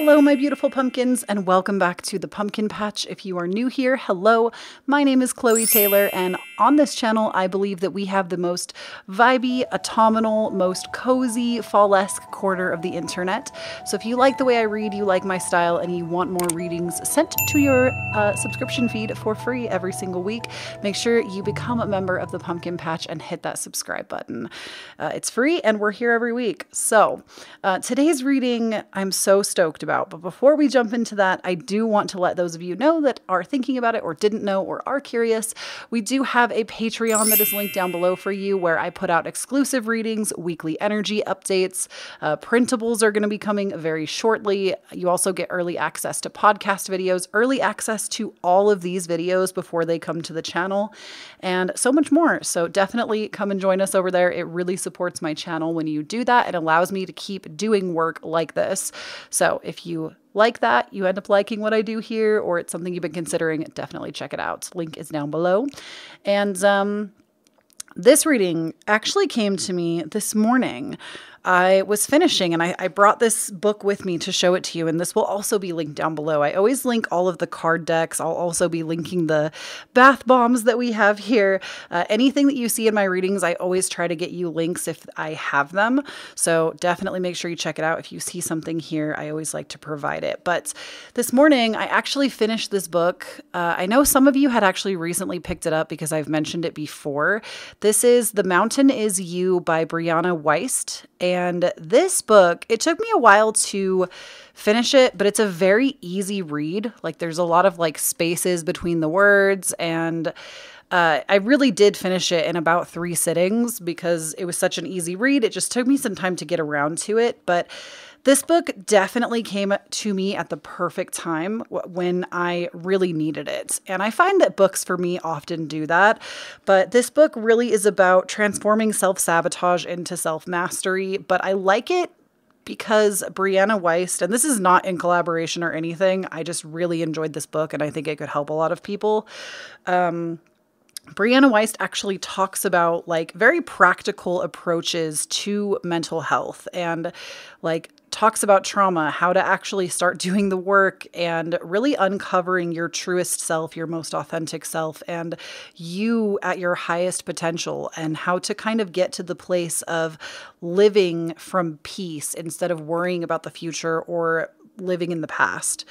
Hello, my beautiful pumpkins, and welcome back to the Pumpkin Patch. If you are new here, hello, my name is Kloee Taylor, and on this channel, I believe that we have the most vibey, autumnal, most cozy, fall-esque corner of the internet. So if you like the way I read, you like my style, and you want more readings sent to your subscription feed for free every single week, make sure you become a member of the Pumpkin Patch and hit that subscribe button. It's free, and we're here every week. So today's reading, I'm so stoked about. But before we jump into that, I do want to let those of you know that are thinking about it or didn't know or are curious, we do have a Patreon that is linked down below for you where I put out exclusive readings, weekly energy updates, printables are going to be coming very shortly. You also get early access to podcast videos, early access to all of these videos before they come to the channel, and so much more. So definitely come and join us over there. It really supports my channel when you do that. It allows me to keep doing work like this. So if you like that, you end up liking what I do here, or it's something you've been considering, definitely check it out. Link is down below. And this reading actually came to me this morning. I was finishing and I brought this book with me to show it to you, and this will also be linked down below. I always link all of the card decks. I'll also be linking the bath bombs that we have here. Anything that you see in my readings, I always try to get you links if I have them. So definitely make sure you check it out. If you see something here, I always like to provide it. But this morning, I actually finished this book. I know some of you had actually recently picked it up because I've mentioned it before. This is The Mountain Is You by Brianna Wiest. And this book, it took me a while to finish it, but it's a very easy read. Like there's a lot of like spaces between the words, and I really did finish it in about 3 sittings because it was such an easy read. It just took me some time to get around to it, but this book definitely came to me at the perfect time when I really needed it. And I find that books for me often do that. But this book really is about transforming self-sabotage into self-mastery. But I like it because Brianna Wiest, and this is not in collaboration or anything, I just really enjoyed this book and I think it could help a lot of people. Brianna Wiest actually talks about like very practical approaches to mental health and like talks about trauma, how to actually start doing the work and really uncovering your truest self, your most authentic self, and you at your highest potential, and how to kind of get to the place of living from peace instead of worrying about the future or living in the past.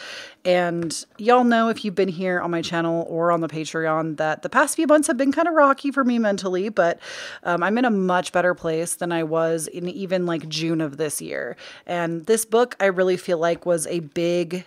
And y'all know, if you've been here on my channel or on the Patreon, that the past few months have been kind of rocky for me mentally, but I'm in a much better place than I was in even like June of this year. And this book, I really feel like, was a big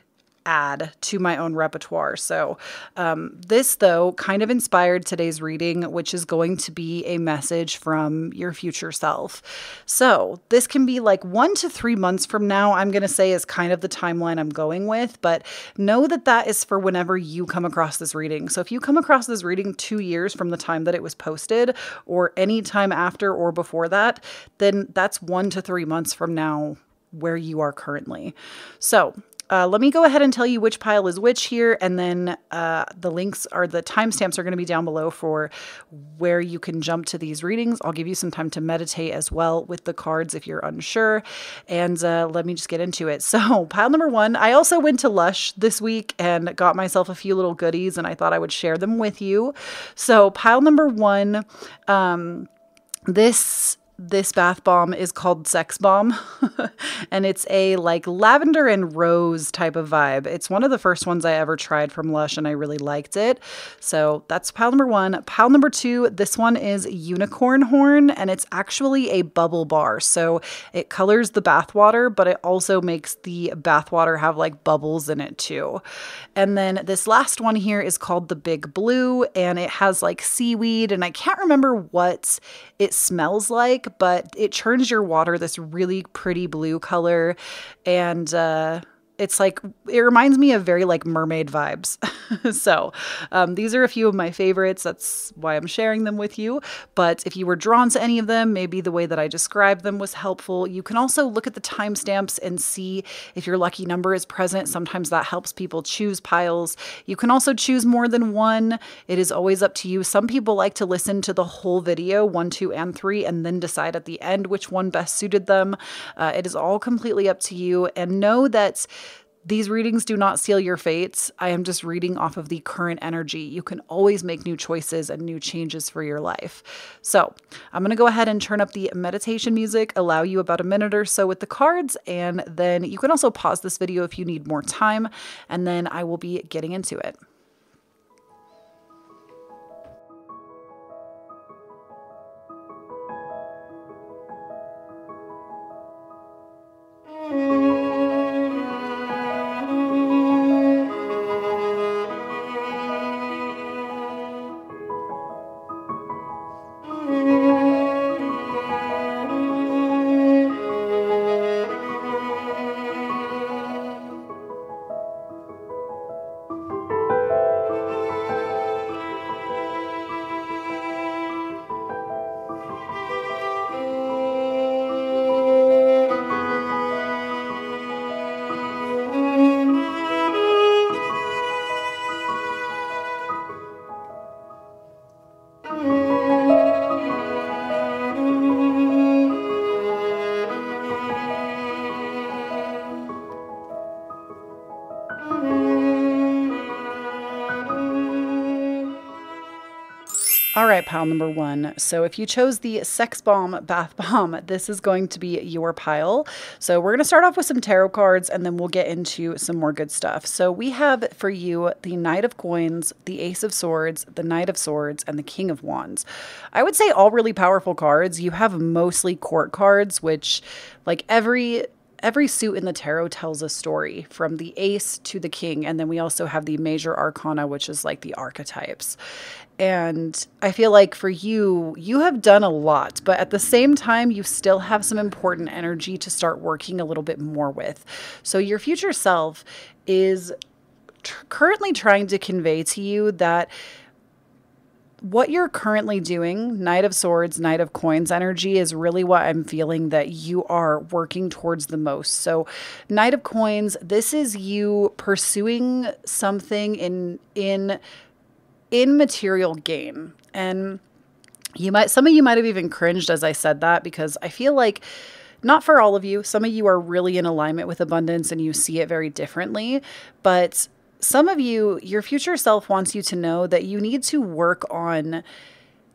add to my own repertoire. So this, though, kind of inspired today's reading, which is going to be a message from your future self. So this can be like 1 to 3 months from now, I'm going to say, is kind of the timeline I'm going with, but know that that is for whenever you come across this reading. So if you come across this reading 2 years from the time that it was posted, or any time after or before that, then that's 1 to 3 months from now where you are currently. So let me go ahead and tell you which pile is which here, and then the links, or the timestamps, are going to be down below for where you can jump to these readings. I'll give you some time to meditate as well with the cards if you're unsure, and let me just get into it. So pile number 1, I also went to Lush this week and got myself a few little goodies, and I thought I would share them with you. So pile number 1, this bath bomb is called Sex Bomb, and it's a like lavender and rose type of vibe. It's one of the first ones I ever tried from Lush, and I really liked it. So that's pile number 1. Pile number 2, this one is Unicorn Horn, and it's actually a bubble bar. So it colors the bath water, but it also makes the bath water have like bubbles in it too. And then this last one here is called the Big Blue, and it has like seaweed, and I can't remember what it smells like, but it turns your water this really pretty blue color, and it's like, it reminds me of very like mermaid vibes. So these are a few of my favorites. That's why I'm sharing them with you. But if you were drawn to any of them, maybe the way that I described them was helpful. You can also look at the timestamps and see if your lucky number is present. Sometimes that helps people choose piles. You can also choose more than one. It is always up to you. Some people like to listen to the whole video, 1, 2, and 3, and then decide at the end which one best suited them. It is all completely up to you. And know that These readings do not seal your fates. I am just reading off of the current energy. You can always make new choices and new changes for your life. So I'm going to go ahead and turn up the meditation music, allow you about a minute or so with the cards, and then you can also pause this video if you need more time, and then I will be getting into it. All right, pile number one. So if you chose the Sex Bomb Bath Bomb, this is going to be your pile. So we're going to start off with some tarot cards and then we'll get into some more good stuff. So we have for you the Knight of Coins, the Ace of Swords, the Knight of Swords, and the King of Wands. I would say all really powerful cards. You have mostly court cards, which like every suit in the tarot tells a story from the ace to the king. And then we also have the major arcana, which is like the archetypes. And I feel like for you, you have done a lot, but at the same time, you still have some important energy to start working a little bit more with. So your future self is currently trying to convey to you that what you're currently doing, Knight of Swords, Knight of Coins energy, is really what I'm feeling that you are working towards the most. So Knight of Coins, this is you pursuing something in material gain. And some of you might have even cringed as I said that, because I feel like not for all of you, some of you are really in alignment with abundance and you see it very differently, but some of you, your future self wants you to know that you need to work on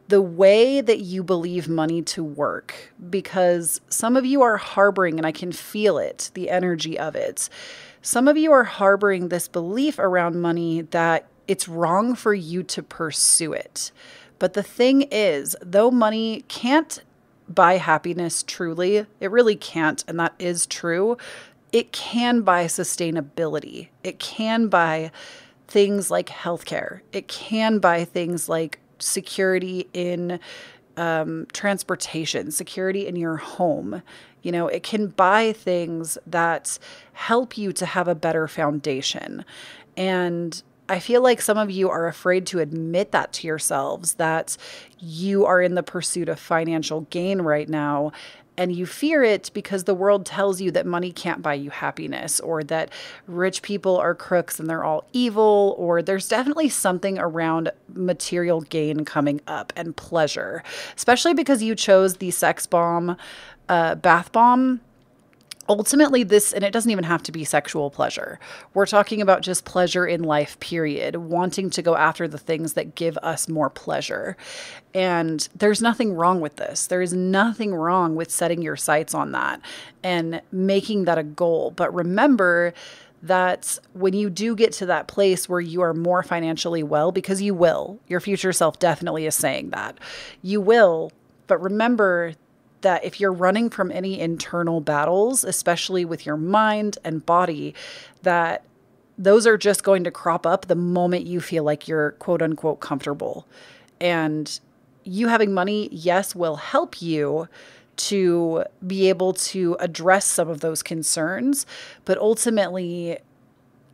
the way that you believe money to work, because some of you are harboring, and I can feel it, the energy of it. Some of you are harboring this belief around money that it's wrong for you to pursue it. But the thing is, though money can't buy happiness truly, it really can't, and that is true, it can buy sustainability. It can buy things like healthcare. It can buy things like security in transportation, security in your home. You know, it can buy things that help you to have a better foundation. And I feel like some of you are afraid to admit that to yourselves, that you are in the pursuit of financial gain right now. And you fear it because the world tells you that money can't buy you happiness, or that rich people are crooks and they're all evil, or there's definitely something around material gain coming up and pleasure, especially because you chose the Sex Bomb, Bath Bomb. Ultimately, and it doesn't even have to be sexual pleasure. We're talking about just pleasure in life, period. Wanting to go after the things that give us more pleasure. And there's nothing wrong with this. There is nothing wrong with setting your sights on that and making that a goal. But remember that when you do get to that place where you are more financially well, because you will, your future self definitely is saying that, you will, but remember that if you're running from any internal battles, especially with your mind and body, that those are just going to crop up the moment you feel like you're quote unquote comfortable. And you having money, yes, will help you to be able to address some of those concerns, but ultimately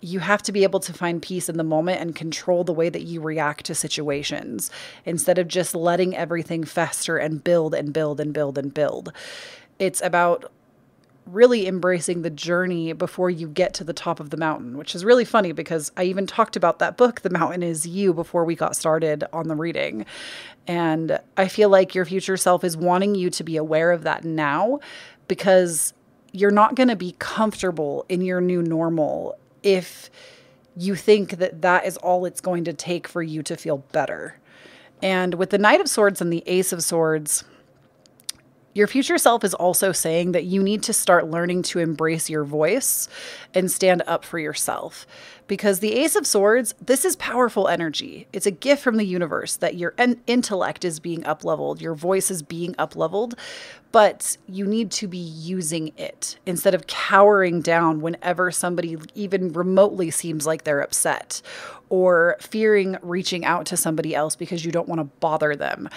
you have to be able to find peace in the moment and control the way that you react to situations instead of just letting everything fester and build and build and build and build. It's about really embracing the journey before you get to the top of the mountain, which is really funny because I even talked about that book, The Mountain Is You, before we got started on the reading. And I feel like your future self is wanting you to be aware of that now, because you're not going to be comfortable in your new normal if you think that that is all it's going to take for you to feel better. And with the Knight of Swords and the Ace of Swords, your future self is also saying that you need to start learning to embrace your voice and stand up for yourself. Because the Ace of Swords, this is powerful energy. It's a gift from the universe that your intellect is being up-leveled, your voice is being up-leveled, but you need to be using it instead of cowering down whenever somebody even remotely seems like they're upset, or fearing reaching out to somebody else because you don't want to bother them.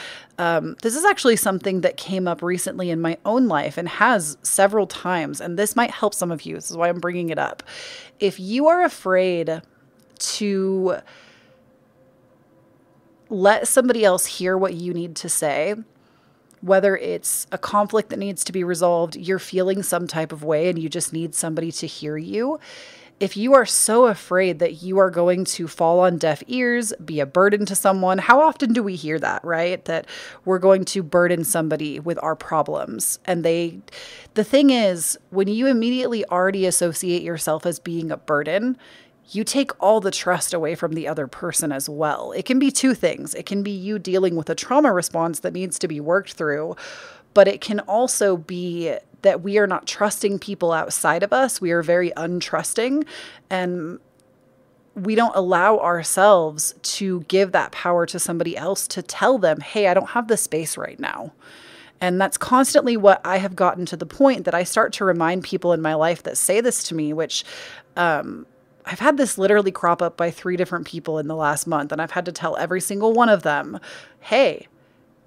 This is actually something that came up recently in my own life and has several times, and this might help some of you. This is why I'm bringing it up. If you are afraid to let somebody else hear what you need to say, whether it's a conflict that needs to be resolved, you're feeling some type of way and you just need somebody to hear you. If you are so afraid that you are going to fall on deaf ears, be a burden to someone, how often do we hear that, right? That we're going to burden somebody with our problems. And the thing is, when you immediately already associate yourself as being a burden, you take all the trust away from the other person as well. It can be two things. It can be you dealing with a trauma response that needs to be worked through, but it can also be that we are not trusting people outside of us. We are very untrusting, and we don't allow ourselves to give that power to somebody else to tell them, hey, I don't have the space right now. And that's constantly what I have gotten to the point that I start to remind people in my life that say this to me, which I've had this literally crop up by 3 different people in the last month. And I've had to tell every single one of them, hey,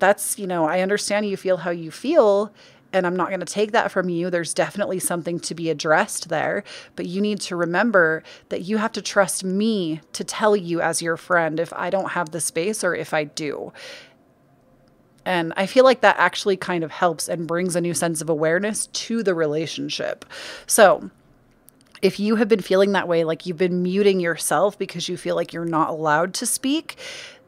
that's, I understand you feel how you feel, and I'm not going to take that from you. There's definitely something to be addressed there, but you need to remember that you have to trust me to tell you as your friend if I don't have the space or if I do. And I feel like that actually kind of helps and brings a new sense of awareness to the relationship. So if you have been feeling that way, like you've been muting yourself because you feel like you're not allowed to speak,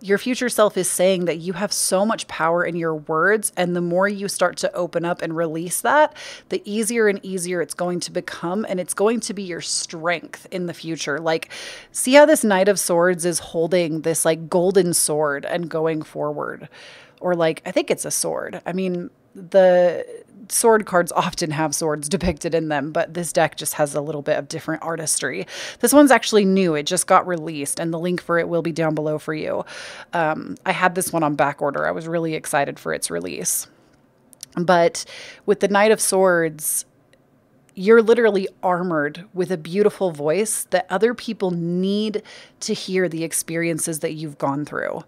your future self is saying that you have so much power in your words. And the more you start to open up and release that, the easier and easier it's going to become. And it's going to be your strength in the future. Like, see how this Knight of Swords is holding this like golden sword and going forward. Or like, I think it's a sword. I mean, the sword cards often have swords depicted in them, but this deck just has a little bit of different artistry. This one's actually new. It just got released, and the link for it will be down below for you. I had this one on back order. I was really excited for its release. But with the Knight of Swords, you're literally armored with a beautiful voice that other people need to hear the experiences that you've gone through.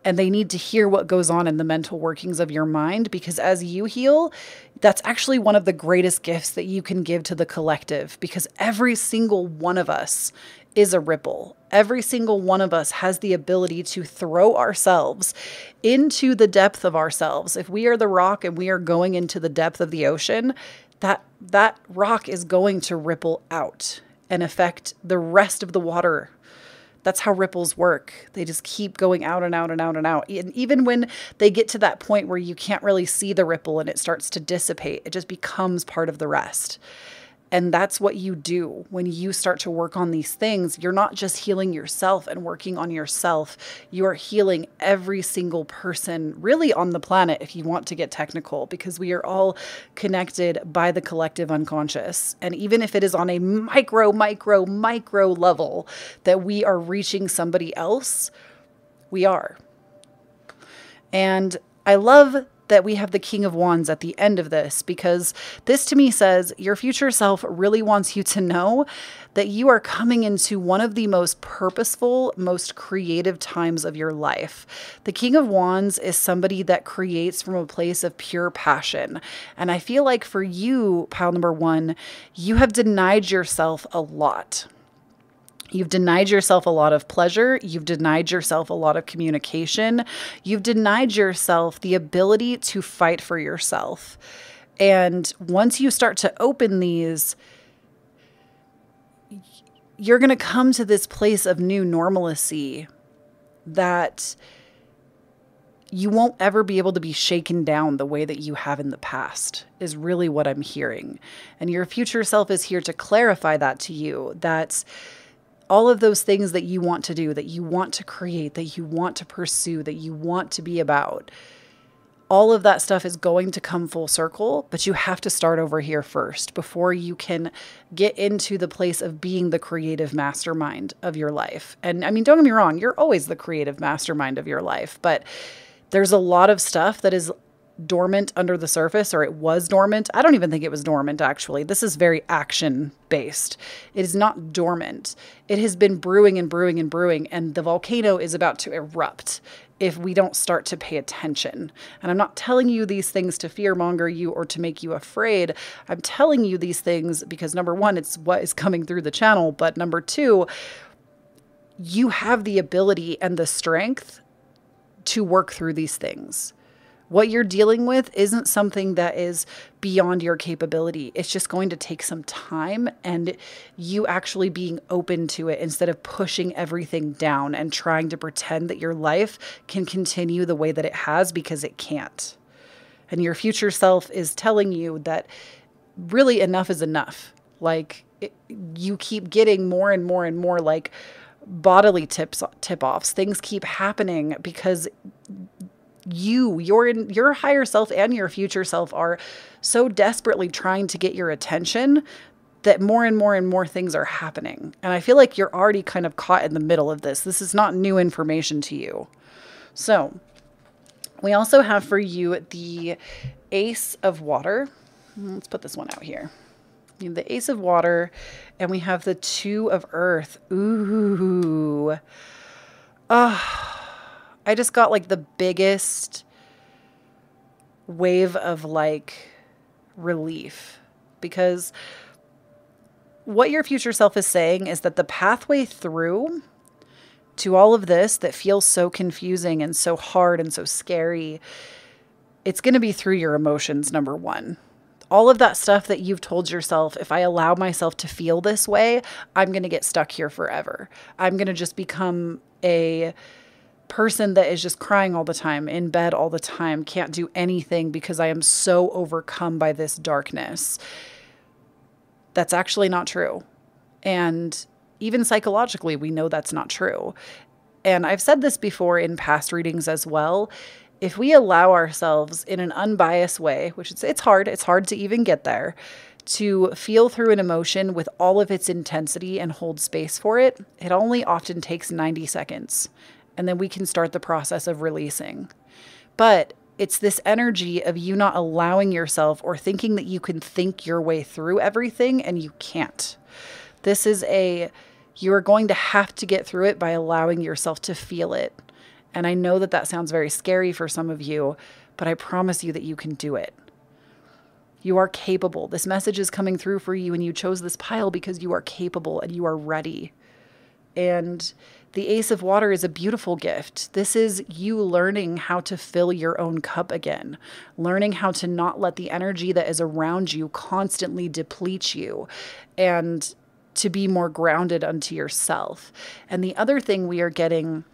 And they need to hear what goes on in the mental workings of your mind, because as you heal, that's actually one of the greatest gifts that you can give to the collective, because every single one of us is a ripple. Every single one of us has the ability to throw ourselves into the depth of ourselves. If we are the rock and we are going into the depth of the ocean, that rock is going to ripple out and affect the rest of the water. That's how ripples work. They just keep going out and out and out and out. And even when they get to that point where you can't really see the ripple and it starts to dissipate, it just becomes part of the rest. And that's what you do when you start to work on these things. You're not just healing yourself and working on yourself. You are healing every single person really on the planet, if you want to get technical, because we are all connected by the collective unconscious. And even if it is on a micro level that we are reaching somebody else, we are. And I love that we have the King of Wands at the end of this, because this to me says your future self really wants you to know that you are coming into one of the most purposeful, most creative times of your life. The King of Wands is somebody that creates from a place of pure passion. And I feel like for you, pile number 1, you have denied yourself a lot. You've denied yourself a lot of pleasure. You've denied yourself a lot of communication. You've denied yourself the ability to fight for yourself. And once you start to open these, you're going to come to this place of new normalcy that you won't ever be able to be shaken down the way that you have in the past, is really what I'm hearing. And your future self is here to clarify that to you, that all of those things that you want to do, that you want to create, that you want to pursue, that you want to be about, all of that stuff is going to come full circle, but you have to start over here first before you can get into the place of being the creative mastermind of your life. And I mean, don't get me wrong, you're always the creative mastermind of your life, but there's a lot of stuff that is dormant under the surface, or it was dormant. I don't even think it was dormant, actually. This is very action based. It is not dormant. It has been brewing and brewing and brewing, and the volcano is about to erupt if we don't start to pay attention. And I'm not telling you these things to fearmonger you or to make you afraid. I'm telling you these things because, number one, it's what is coming through the channel, but number two, you have the ability and the strength to work through these things. What you're dealing with isn't something that is beyond your capability. It's just going to take some time and you actually being open to it instead of pushing everything down and trying to pretend that your life can continue the way that it has, because it can't. And your future self is telling you that really enough is enough. Like you keep getting more and more and more like bodily tip-offs. Things keep happening because your higher self and your future self are so desperately trying to get your attention that more and more and more things are happening. And I feel like you're already kind of caught in the middle of this. This is not new information to you. So we also have for you the Ace of Water. Let's put this one out here. We have the Ace of Water and we have the Two of Earth. Ooh. I just got like the biggest wave of like relief, because what your future self is saying is that the pathway through to all of this that feels so confusing and so hard and so scary, it's going to be through your emotions, number one. All of that stuff that you've told yourself, if I allow myself to feel this way, I'm going to get stuck here forever. I'm going to just become a person that is just crying all the time, in bed all the time, can't do anything because I am so overcome by this darkness. That's actually not true. And even psychologically, we know that's not true. And I've said this before in past readings as well. If we allow ourselves in an unbiased way, which it's hard to even get there, to feel through an emotion with all of its intensity and hold space for it, it only often takes 90 seconds. And then we can start the process of releasing. But it's this energy of you not allowing yourself or thinking that you can think your way through everything, and you can't. This is you are going to have to get through it by allowing yourself to feel it. And I know that that sounds very scary for some of you, but I promise you that you can do it. You are capable. This message is coming through for you, and you chose this pile because you are capable and you are ready. And the Ace of Water is a beautiful gift. This is you learning how to fill your own cup again, learning how to not let the energy that is around you constantly deplete you, and to be more grounded unto yourself. And the other thing we are getting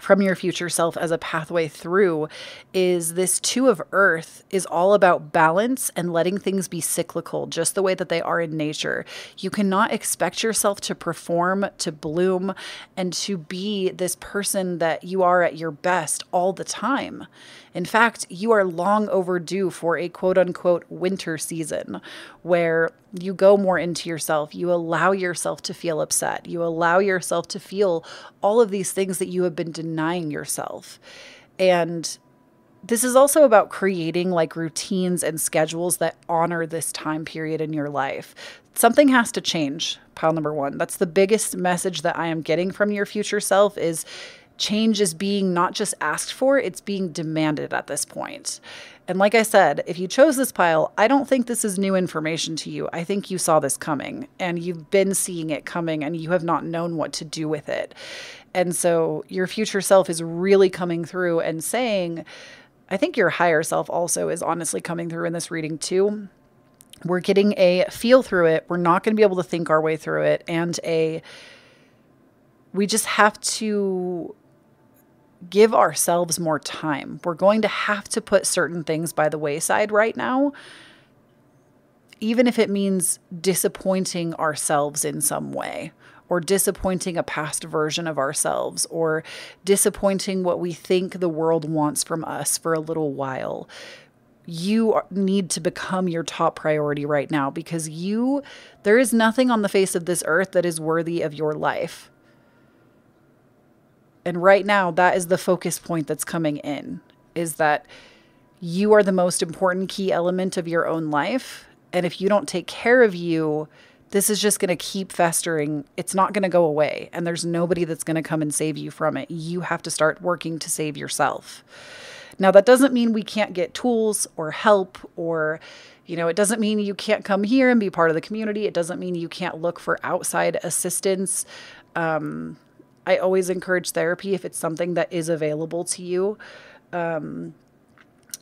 from your future self as a pathway through is this Two of Earth is all about balance and letting things be cyclical, just the way that they are in nature. You cannot expect yourself to perform, to bloom, and to be this person that you are at your best all the time. In fact, you are long overdue for a quote unquote winter season where you go more into yourself. You allow yourself to feel upset. You allow yourself to feel all of these things that you have been denying yourself. And this is also about creating like routines and schedules that honor this time period in your life. Something has to change, pile number one. That's the biggest message that I am getting from your future self is change is being not just asked for, it's being demanded at this point. And like I said, if you chose this pile, I don't think this is new information to you. I think you saw this coming and you've been seeing it coming and you have not known what to do with it. And so your future self is really coming through and saying, I think your higher self also is honestly coming through in this reading too. We're getting a feel through it. We're not going to be able to think our way through it. And we just have to give ourselves more time. We're going to have to put certain things by the wayside right now, even if it means disappointing ourselves in some way, or disappointing a past version of ourselves, or disappointing what we think the world wants from us for a little while. You need to become your top priority right now, because there is nothing on the face of this earth that is worthy of your life. And right now, that is the focus point that's coming in, is that you are the most important key element of your own life. And if you don't take care of you, this is just going to keep festering. It's not going to go away. And there's nobody that's going to come and save you from it. You have to start working to save yourself. Now, that doesn't mean we can't get tools or help, or, it doesn't mean you can't come here and be part of the community. It doesn't mean you can't look for outside assistance. I always encourage therapy if it's something that is available to you.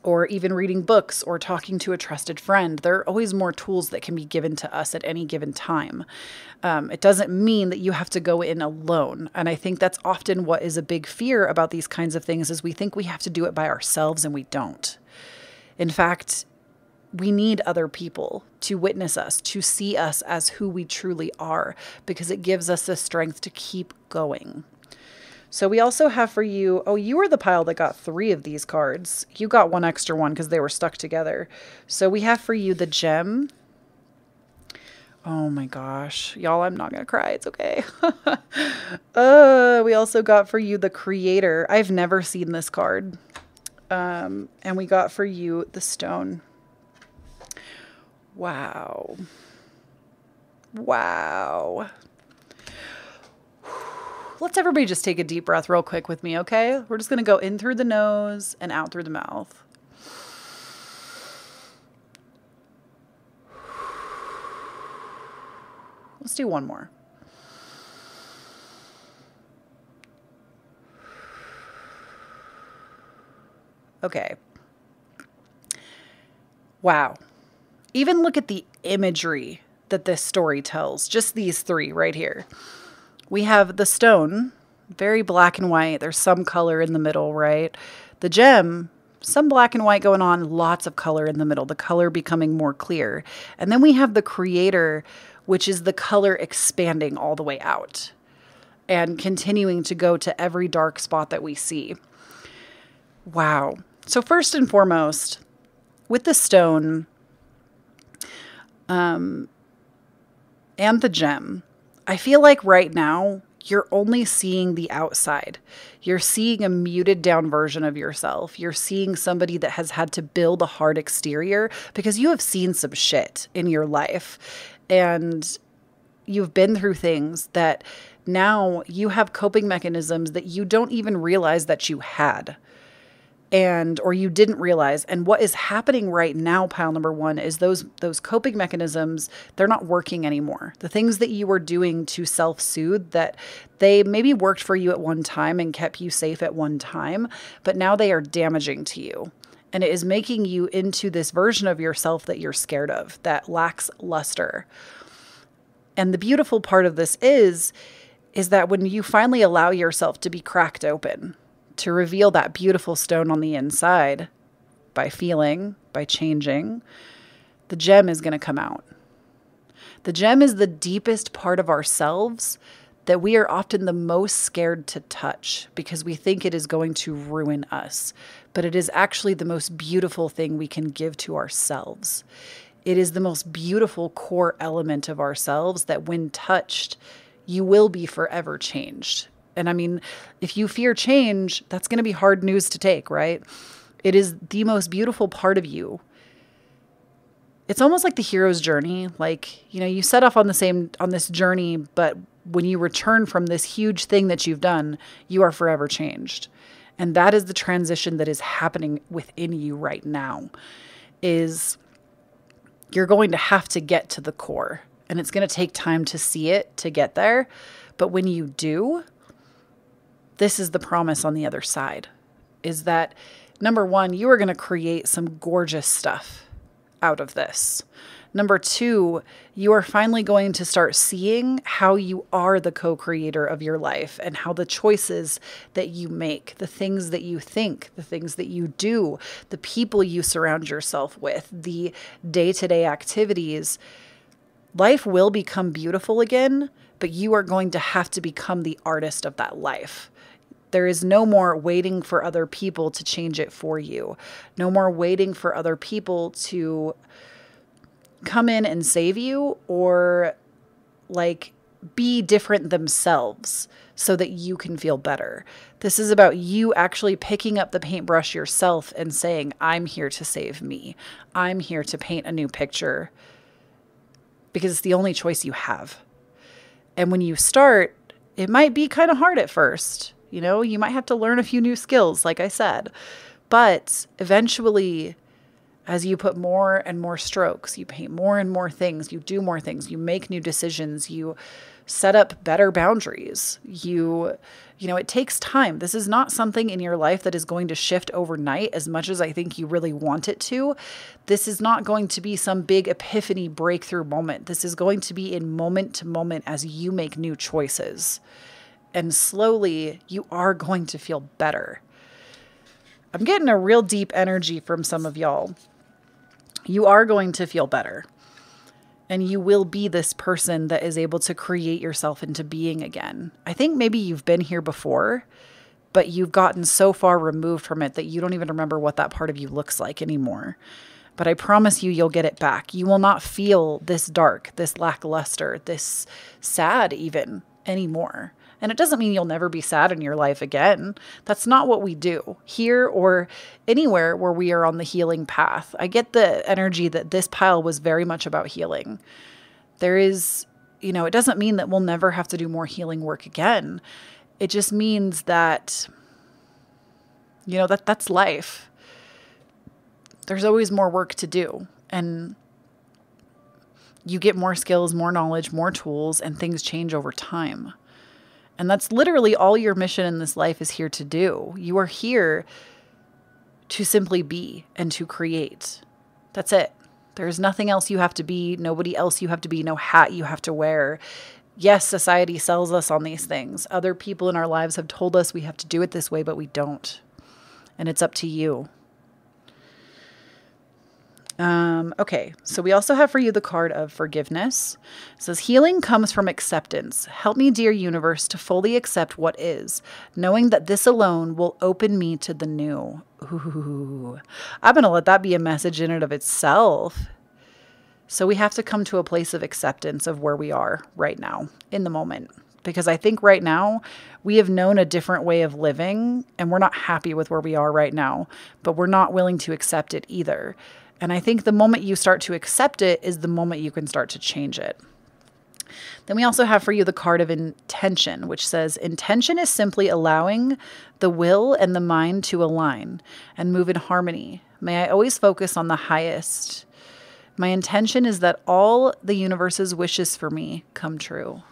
Or even reading books or talking to a trusted friend. There are always more tools that can be given to us at any given time. It doesn't mean that you have to go in alone. And I think that's often what is a big fear about these kinds of things, is we think we have to do it by ourselves, and we don't. In fact, we need other people to witness us, to see us as who we truly are, because it gives us the strength to keep going. So we also have for you, you were the pile that got 3 of these cards. You got 1 extra one because they were stuck together. So we have for you the gem. Oh my gosh. Y'all, I'm not going to cry. It's okay. We also got for you the creator. I've never seen this card. And we got for you the stone. Wow. Wow. Let's everybody just take a deep breath real quick with me, okay? We're just going to go in through the nose and out through the mouth. Let's do one more. Okay. Wow. Even look at the imagery that this story tells. Just these 3 right here. We have the stone, very black and white. There's some color in the middle, right? The gem, some black and white going on, lots of color in the middle, the color becoming more clear. And then we have the creator, which is the color expanding all the way out and continuing to go to every dark spot that we see. Wow. So first and foremost, with the stone and the gem, I feel like right now you're only seeing the outside. You're seeing a muted down version of yourself. You're seeing somebody that has had to build a hard exterior because you have seen some shit in your life and you've been through things that now you have coping mechanisms that you don't even realize that you had. Or you didn't realize. And what is happening right now, pile number 1, is those coping mechanisms, they're not working anymore. The things that you were doing to self-soothe, that they maybe worked for you at one time and kept you safe at one time, but now they are damaging to you. And it is making you into this version of yourself that you're scared of, that lacks luster. And the beautiful part of this is that when you finally allow yourself to be cracked open, to reveal that beautiful stone on the inside, by feeling, by changing, the gem is going to come out. The gem is the deepest part of ourselves that we are often the most scared to touch because we think it is going to ruin us. But it is actually the most beautiful thing we can give to ourselves. It is the most beautiful core element of ourselves that when touched, you will be forever changed. And I mean, if you fear change, that's going to be hard news to take, right? It is the most beautiful part of you. It's almost like the hero's journey. Like, you set off on this journey, but when you return from this huge thing that you've done, you are forever changed. And that is the transition that is happening within you right now, is you're going to have to get to the core. And it's going to take time to see it, to get there. But when you do, this is the promise on the other side, is that, number 1, you are going to create some gorgeous stuff out of this. Number 2, you are finally going to start seeing how you are the co-creator of your life and how the choices that you make, the things that you think, the things that you do, the people you surround yourself with, the day-to-day activities, life will become beautiful again but you are going to have to become the artist of that life. There is no more waiting for other people to change it for you. No more waiting for other people to come in and save you or like be different themselves so that you can feel better. This is about you actually picking up the paintbrush yourself and saying, I'm here to save me. I'm here to paint a new picture because it's the only choice you have. And when you start, it might be kind of hard at first. You know, you might have to learn a few new skills, like I said, but eventually, as you put more and more strokes, you paint more and more things, you do more things, you make new decisions, you set up better boundaries. You know, it takes time. This is not something in your life that is going to shift overnight as much as I think you really want it to. This is not going to be some big epiphany breakthrough moment. This is going to be in moment to moment as you make new choices. And slowly, you are going to feel better. I'm getting a real deep energy from some of y'all. You are going to feel better. And you will be this person that is able to create yourself into being again. I think maybe you've been here before, but you've gotten so far removed from it that you don't even remember what that part of you looks like anymore. But I promise you, you'll get it back. You will not feel this dark, this lackluster, this sad even anymore. And it doesn't mean you'll never be sad in your life again. That's not what we do here or anywhere where we are on the healing path. I get the energy that this pile was very much about healing. There is, you know, it doesn't mean that we'll never have to do more healing work again. It just means that, you know, that's life. There's always more work to do. And you get more skills, more knowledge, more tools, and things change over time. And that's literally all your mission in this life is here to do. You are here to simply be and to create. That's it. There's nothing else you have to be, nobody else you have to be, no hat you have to wear. Yes, society sells us on these things. Other people in our lives have told us we have to do it this way, but we don't. And it's up to you. Okay, so we also have for you the card of forgiveness. It says, healing comes from acceptance. Help me, dear universe, to fully accept what is, knowing that this alone will open me to the new. Ooh, I'm going to let that be a message in and of itself. So we have to come to a place of acceptance of where we are right now, in the moment. Because I think right now we have known a different way of living and we're not happy with where we are right now, but we're not willing to accept it either. And I think the moment you start to accept it is the moment you can start to change it. Then we also have for you the card of intention, which says, intention is simply allowing the will and the mind to align and move in harmony. May I always focus on the highest. My intention is that all the universe's wishes for me come true.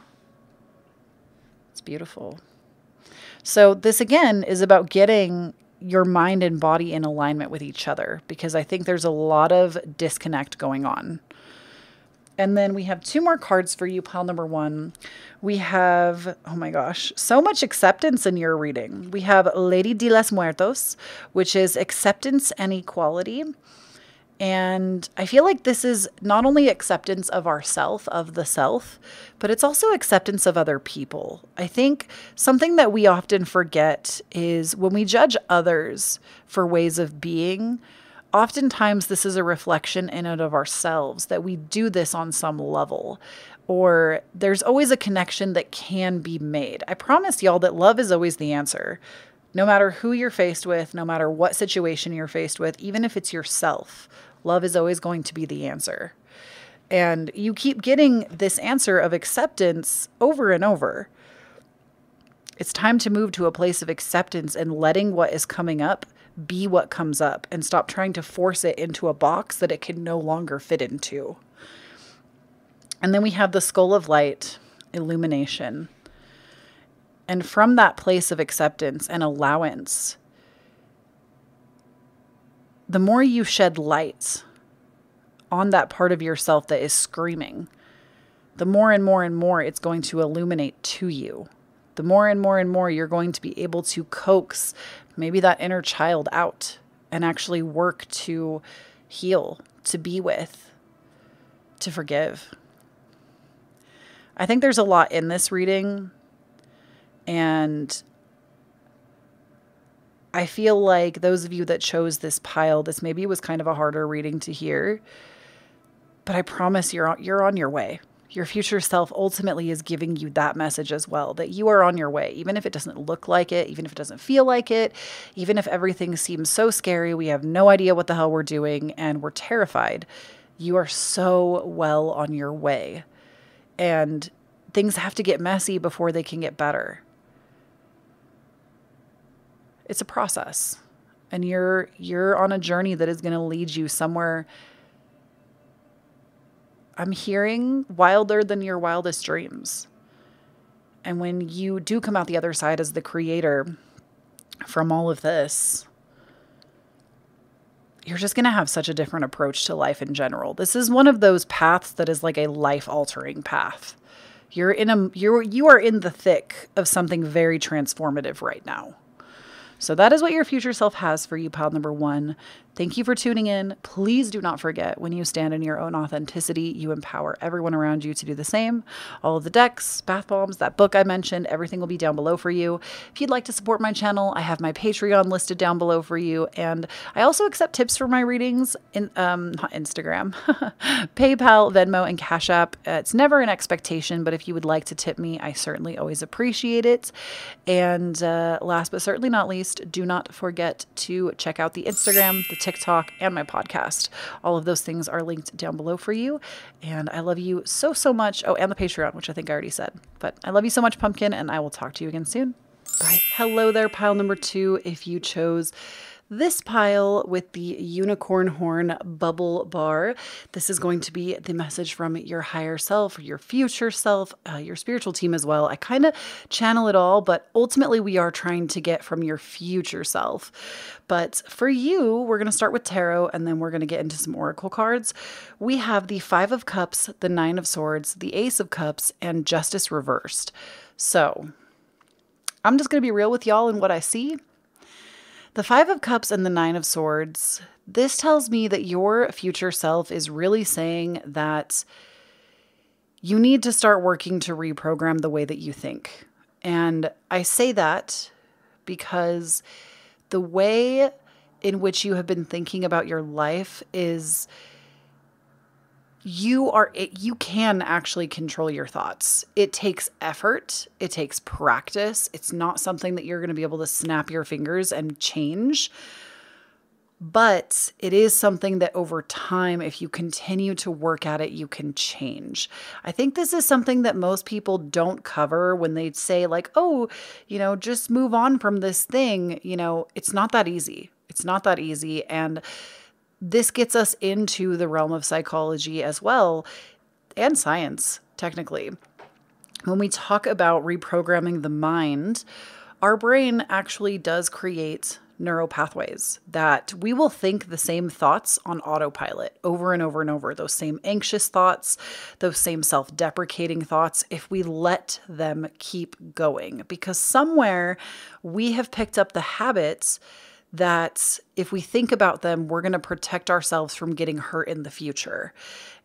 It's beautiful. So this again is about getting your mind and body in alignment with each other, because I think there's a lot of disconnect going on. And then we have two more cards for you, pile number one. We have, oh my gosh, so much acceptance in your reading. We have Lady de los Muertos, which is acceptance and equality. And I feel like this is not only acceptance of ourself, of the self, but it's also acceptance of other people. I think something that we often forget is when we judge others for ways of being, oftentimes this is a reflection in and of ourselves, that we do this on some level, or there's always a connection that can be made. I promise y'all that love is always the answer. No matter who you're faced with, no matter what situation you're faced with, even if it's yourself, love is always going to be the answer. And you keep getting this answer of acceptance over and over. It's time to move to a place of acceptance and letting what is coming up be what comes up, and stop trying to force it into a box that it can no longer fit into. And then we have the skull of light, illumination. And from that place of acceptance and allowance, the more you shed light on that part of yourself that is screaming, the more and more and more it's going to illuminate to you. The more and more and more you're going to be able to coax maybe that inner child out and actually work to heal, to be with, to forgive. I think there's a lot in this reading, and I feel like those of you that chose this pile, this maybe was kind of a harder reading to hear, but I promise you're on your way. Your future self ultimately is giving you that message as well, that you are on your way, even if it doesn't look like it, even if it doesn't feel like it, even if everything seems so scary, we have no idea what the hell we're doing, and we're terrified. You are so well on your way. And things have to get messy before they can get better. It's a process. And you're on a journey that is going to lead you somewhere, I'm hearing, wilder than your wildest dreams. And when you do come out the other side as the creator from all of this, you're just going to have such a different approach to life in general. This is one of those paths that is like a life-altering path. You are in the thick of something very transformative right now. So that is what your future self has for you, pile number 1. Thank you for tuning in. Please do not forget, when you stand in your own authenticity, you empower everyone around you to do the same. All of the decks, bath bombs, that book I mentioned, everything will be down below for you. If you'd like to support my channel, I have my Patreon listed down below for you. And I also accept tips for my readings in not Instagram, PayPal, Venmo, and Cashapp. It's never an expectation, but if you would like to tip me, I certainly always appreciate it. And last but certainly not least, do not forget to check out the Instagram, the TikTok, and my podcast. All of those things are linked down below for you. And I love you so, so much. Oh, and the Patreon, which I think I already said. But I love you so much, Pumpkin, and I will talk to you again soon. Bye. Hello there, pile number 2. If you chose this pile with the unicorn horn bubble bar, this is going to be the message from your higher self, your future self, your spiritual team as well. I kind of channel it all, but ultimately we are trying to get from your future self. But for you, we're going to start with tarot, and then we're going to get into some oracle cards. We have the 5 of Cups, the 9 of Swords, the Ace of Cups, and Justice reversed. So I'm just going to be real with y'all in what I see. The 5 of Cups and the 9 of Swords, this tells me that your future self is really saying that you need to start working to reprogram the way that you think. And I say that because the way in which you have been thinking about your life is you can actually control your thoughts. It takes effort. It takes practice. It's not something that you're going to be able to snap your fingers and change. But it is something that over time, if you continue to work at it, you can change. I think this is something that most people don't cover when they say like, oh, just move on from this thing. It's not that easy. It's not that easy. And this gets us into the realm of psychology as well, and science, technically. When we talk about reprogramming the mind, our brain actually does create neural pathways that we will think the same thoughts on autopilot over and over and over. Those same anxious thoughts, those same self-deprecating thoughts, if we let them keep going. Because somewhere we have picked up the habits that if we think about them, we're going to protect ourselves from getting hurt in the future.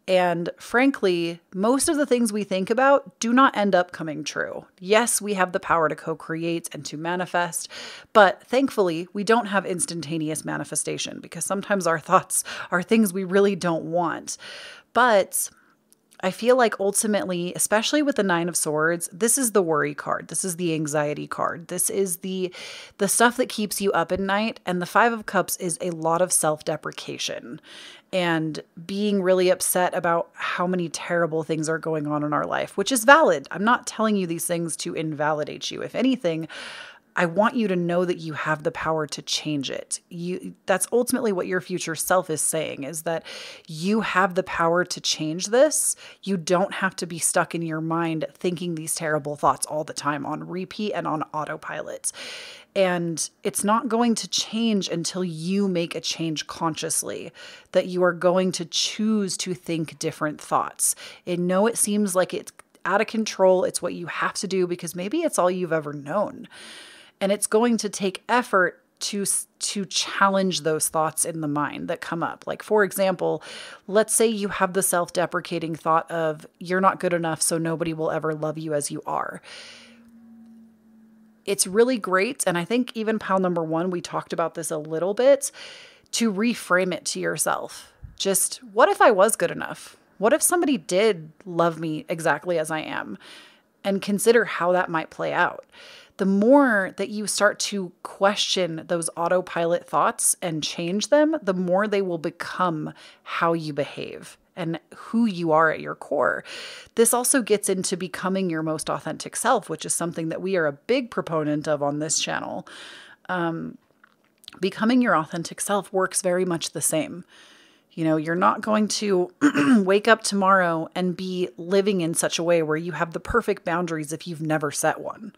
And frankly, most of the things we think about do not end up coming true. Yes, we have the power to co-create and to manifest, but thankfully, we don't have instantaneous manifestation because sometimes our thoughts are things we really don't want. But I feel like ultimately, especially with the 9 of Swords, this is the worry card. This is the anxiety card. This is the stuff that keeps you up at night. And the 5 of Cups is a lot of self-deprecation and being really upset about how many terrible things are going on in our life, which is valid. I'm not telling you these things to invalidate you. If anything, I want you to know that you have the power to change it. That's ultimately what your future self is saying, is that you have the power to change this. You don't have to be stuck in your mind thinking these terrible thoughts all the time on repeat and on autopilot. And it's not going to change until you make a change consciously, that you are going to choose to think different thoughts. And no, it seems like it's out of control. It's what you have to do because maybe it's all you've ever known. And it's going to take effort to challenge those thoughts in the mind that come up. Like, for example, let's say you have the self-deprecating thought of you're not good enough, so nobody will ever love you as you are. It's really great. And I think even pal number 1, we talked about this a little bit, to reframe it to yourself. Just, what if I was good enough? What if somebody did love me exactly as I am? And consider how that might play out. The more that you start to question those autopilot thoughts and change them, the more they will become how you behave and who you are at your core. This also gets into becoming your most authentic self, which is something that we are a big proponent of on this channel. Becoming your authentic self works very much the same. You know, you're not going to wake up tomorrow and be living in such a way where you have the perfect boundaries if you've never set one,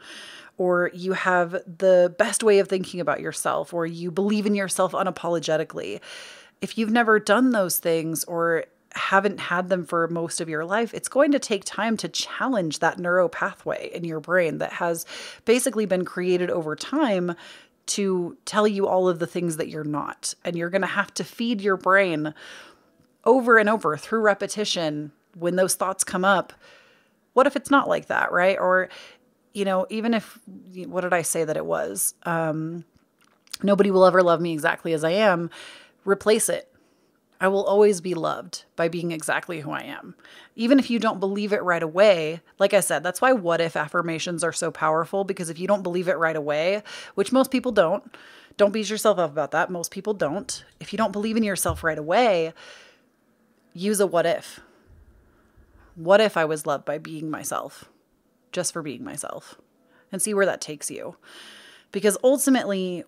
or you have the best way of thinking about yourself, or you believe in yourself unapologetically. If you've never done those things or haven't had them for most of your life, it's going to take time to challenge that neural pathway in your brain that has basically been created over time to tell you all of the things that you're not. And you're going to have to feed your brain over and over through repetition when those thoughts come up. What if it's not like that, right? Or, you know, even if, what did I say that it was? Nobody will ever love me exactly as I am. Replace it. I will always be loved by being exactly who I am. Even if you don't believe it right away, like I said, that's why what if affirmations are so powerful, because if you don't believe it right away, which most people don't beat yourself up about that. Most people don't. If you don't believe in yourself right away, use a what if. What if I was loved by being myself, just for being myself, and see where that takes you. Because ultimately,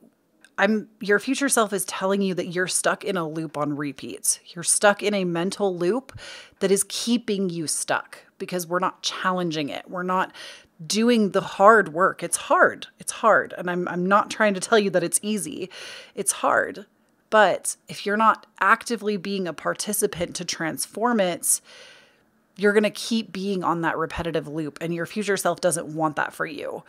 your future self is telling you that you're stuck in a loop on repeats. You're stuck in a mental loop that is keeping you stuck because we're not challenging it. We're not doing the hard work. It's hard. It's hard. And I'm not trying to tell you that it's easy. It's hard. But if you're not actively being a participant to transform it, you're going to keep being on that repetitive loop, and your future self doesn't want that for you.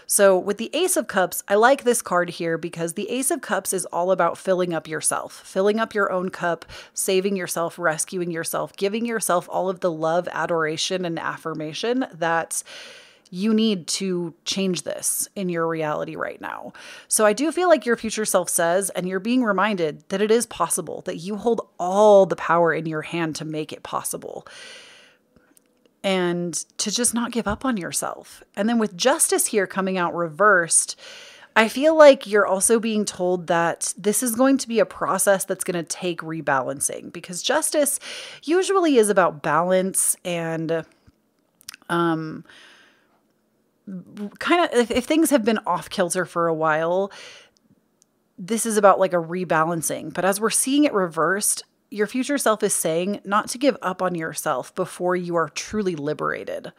So with the Ace of Cups, I like this card here because the Ace of Cups is all about filling up yourself, filling up your own cup, saving yourself, rescuing yourself, giving yourself all of the love, adoration, and affirmation that you need to change this in your reality right now. So I do feel like your future self says, and you're being reminded that it is possible, that you hold all the power in your hand to make it possible. And to just not give up on yourself. And then with Justice here coming out reversed, I feel like you're also being told that this is going to be a process that's going to take rebalancing, because Justice usually is about balance and kind of if things have been off kilter for a while, this is about like a rebalancing. But as we're seeing it reversed, your future self is saying not to give up on yourself before you are truly liberated,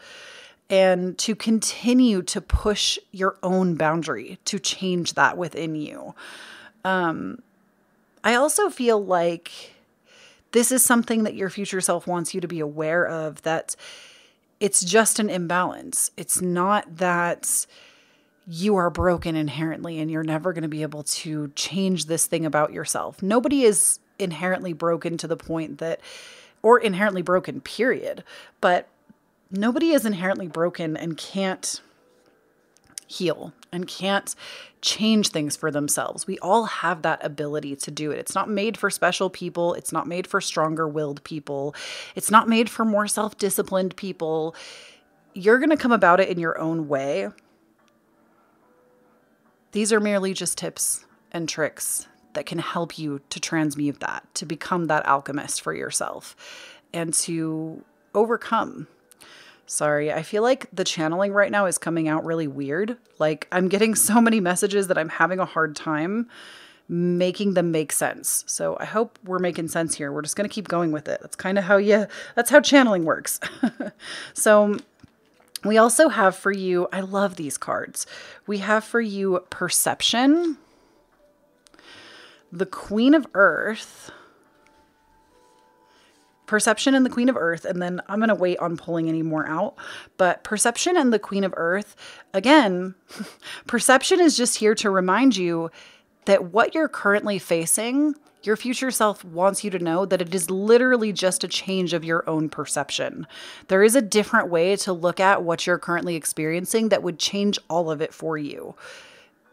and to continue to push your own boundary to change that within you. I also feel like this is something that your future self wants you to be aware of, that it's just an imbalance. It's not that you are broken inherently and you're never going to be able to change this thing about yourself. Nobody is inherently broken to the point that, or inherently broken, period. But nobody is inherently broken and can't heal and can't change things for themselves. We all have that ability to do it. It's not made for special people. It's not made for stronger willed people. It's not made for more self-disciplined people. You're going to come about it in your own way. These are merely just tips and tricks that can help you to transmute that, to become that alchemist for yourself, and to overcome. Sorry, I feel like the channeling right now is coming out really weird. Like, I'm getting so many messages that I'm having a hard time making them make sense. So I hope we're making sense here. We're just going to keep going with it. That's kind of that's how channeling works. So we also have for you, I love these cards. We have for you Perception, the Queen of Earth, Perception and the Queen of Earth, and then I'm going to wait on pulling any more out. But Perception and the Queen of Earth, again, Perception is just here to remind you that what you're currently facing, your future self wants you to know that it is literally just a change of your own perception. There is a different way to look at what you're currently experiencing that would change all of it for you.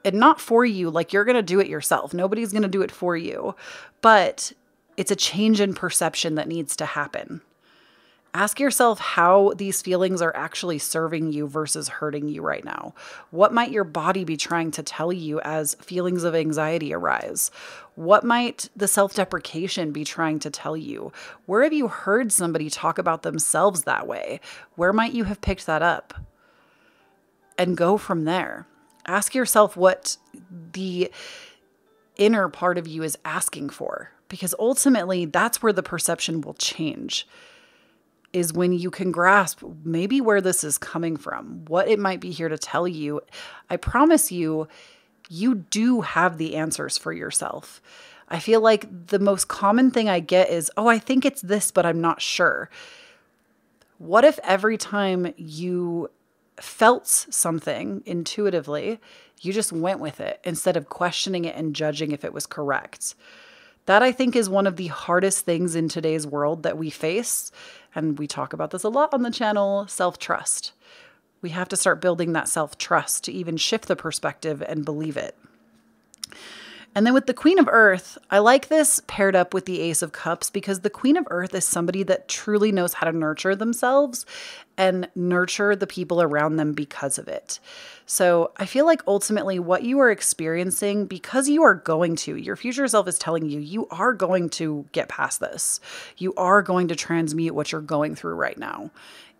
And not for you, like you're going to do it yourself. Nobody's going to do it for you. But it's a change in perception that needs to happen. Ask yourself how these feelings are actually serving you versus hurting you right now. What might your body be trying to tell you as feelings of anxiety arise? What might the self-deprecation be trying to tell you? Where have you heard somebody talk about themselves that way? Where might you have picked that up? And go from there. Ask yourself what the inner part of you is asking for, because ultimately that's where the perception will change. Is when you can grasp maybe where this is coming from, what it might be here to tell you. I promise you, you do have the answers for yourself. I feel like the most common thing I get is, oh, I think it's this, but I'm not sure. What if every time you felt something intuitively, you just went with it instead of questioning it and judging if it was correct? That, I think, is one of the hardest things in today's world that we face. And we talk about this a lot on the channel, self-trust. We have to start building that self-trust to even shift the perspective and believe it. And then with the Queen of Earth, I like this paired up with the Ace of Cups because the Queen of Earth is somebody that truly knows how to nurture themselves and nurture the people around them because of it. So I feel like ultimately what you are experiencing, because you are going to, your future self is telling you, you are going to get past this. You are going to transmute what you're going through right now.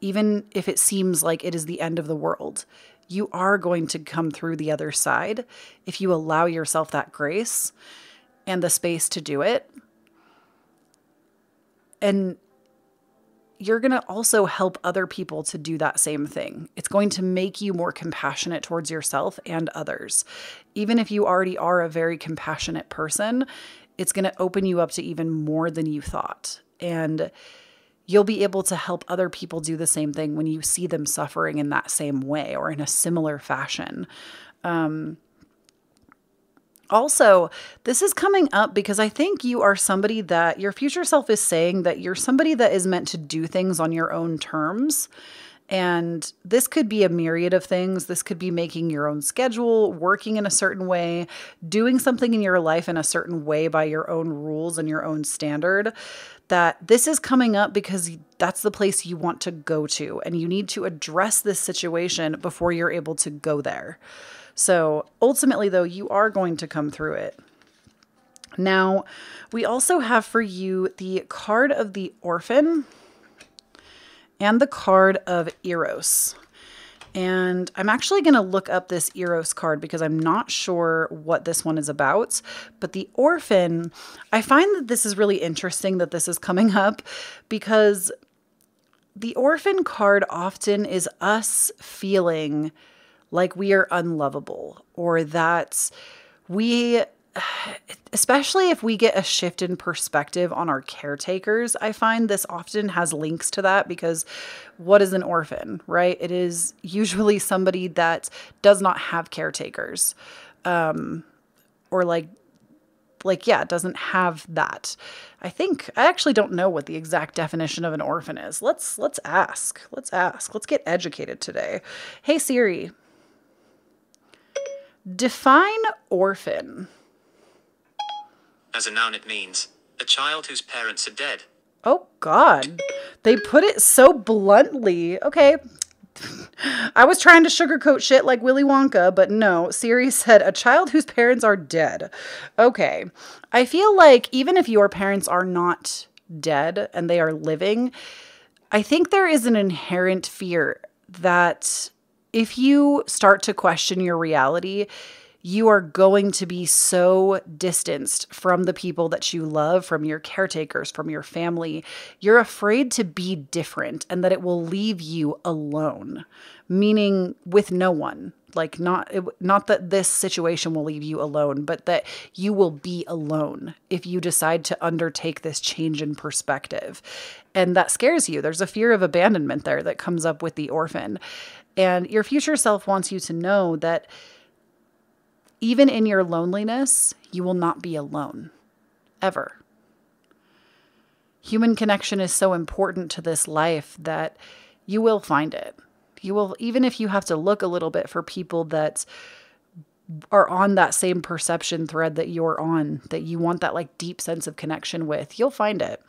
Even if it seems like it is the end of the world, you are going to come through the other side if you allow yourself that grace and the space to do it. And you're going to also help other people to do that same thing. It's going to make you more compassionate towards yourself and others. Even if you already are a very compassionate person, it's going to open you up to even more than you thought. And you'll be able to help other people do the same thing when you see them suffering in that same way or in a similar fashion. Also, this is coming up because I think you are somebody that your future self is saying that you're somebody that is meant to do things on your own terms. And this could be a myriad of things. This could be making your own schedule, working in a certain way, doing something in your life in a certain way by your own rules and your own standard. That this is coming up because that's the place you want to go to. And you need to address this situation before you're able to go there. So ultimately, though, you are going to come through it. Now, we also have for you the card of the Orphan and the card of Eros. And I'm actually going to look up this Eros card because I'm not sure what this one is about. But the Orphan, I find that this is really interesting that this is coming up because the Orphan card often is us feeling like we are unlovable, or that we, especially if we get a shift in perspective on our caretakers, I find this often has links to that because what is an orphan, right? It is usually somebody that does not have caretakers, or yeah, doesn't have that. I actually don't know what the exact definition of an orphan is. Let's ask. Let's get educated today. Hey Siri, define orphan. As a noun, it means a child whose parents are dead. Oh God, they put it so bluntly. Okay. I was trying to sugarcoat shit like Willy Wonka, but no, Siri said a child whose parents are dead. Okay. I feel like even if your parents are not dead and they are living, I think there is an inherent fear that if you start to question your reality, you are going to be so distanced from the people that you love, from your caretakers, from your family. You're afraid to be different and that it will leave you alone, meaning with no one. Like not that this situation will leave you alone, but that you will be alone if you decide to undertake this change in perspective. And that scares you. There's a fear of abandonment there that comes up with the orphan. And your future self wants you to know that even in your loneliness, you will not be alone, ever. Human connection is so important to this life that you will find it. You will, even if you have to look a little bit for people that are on that same perception thread that you're on, that you want that like deep sense of connection with, you'll find it.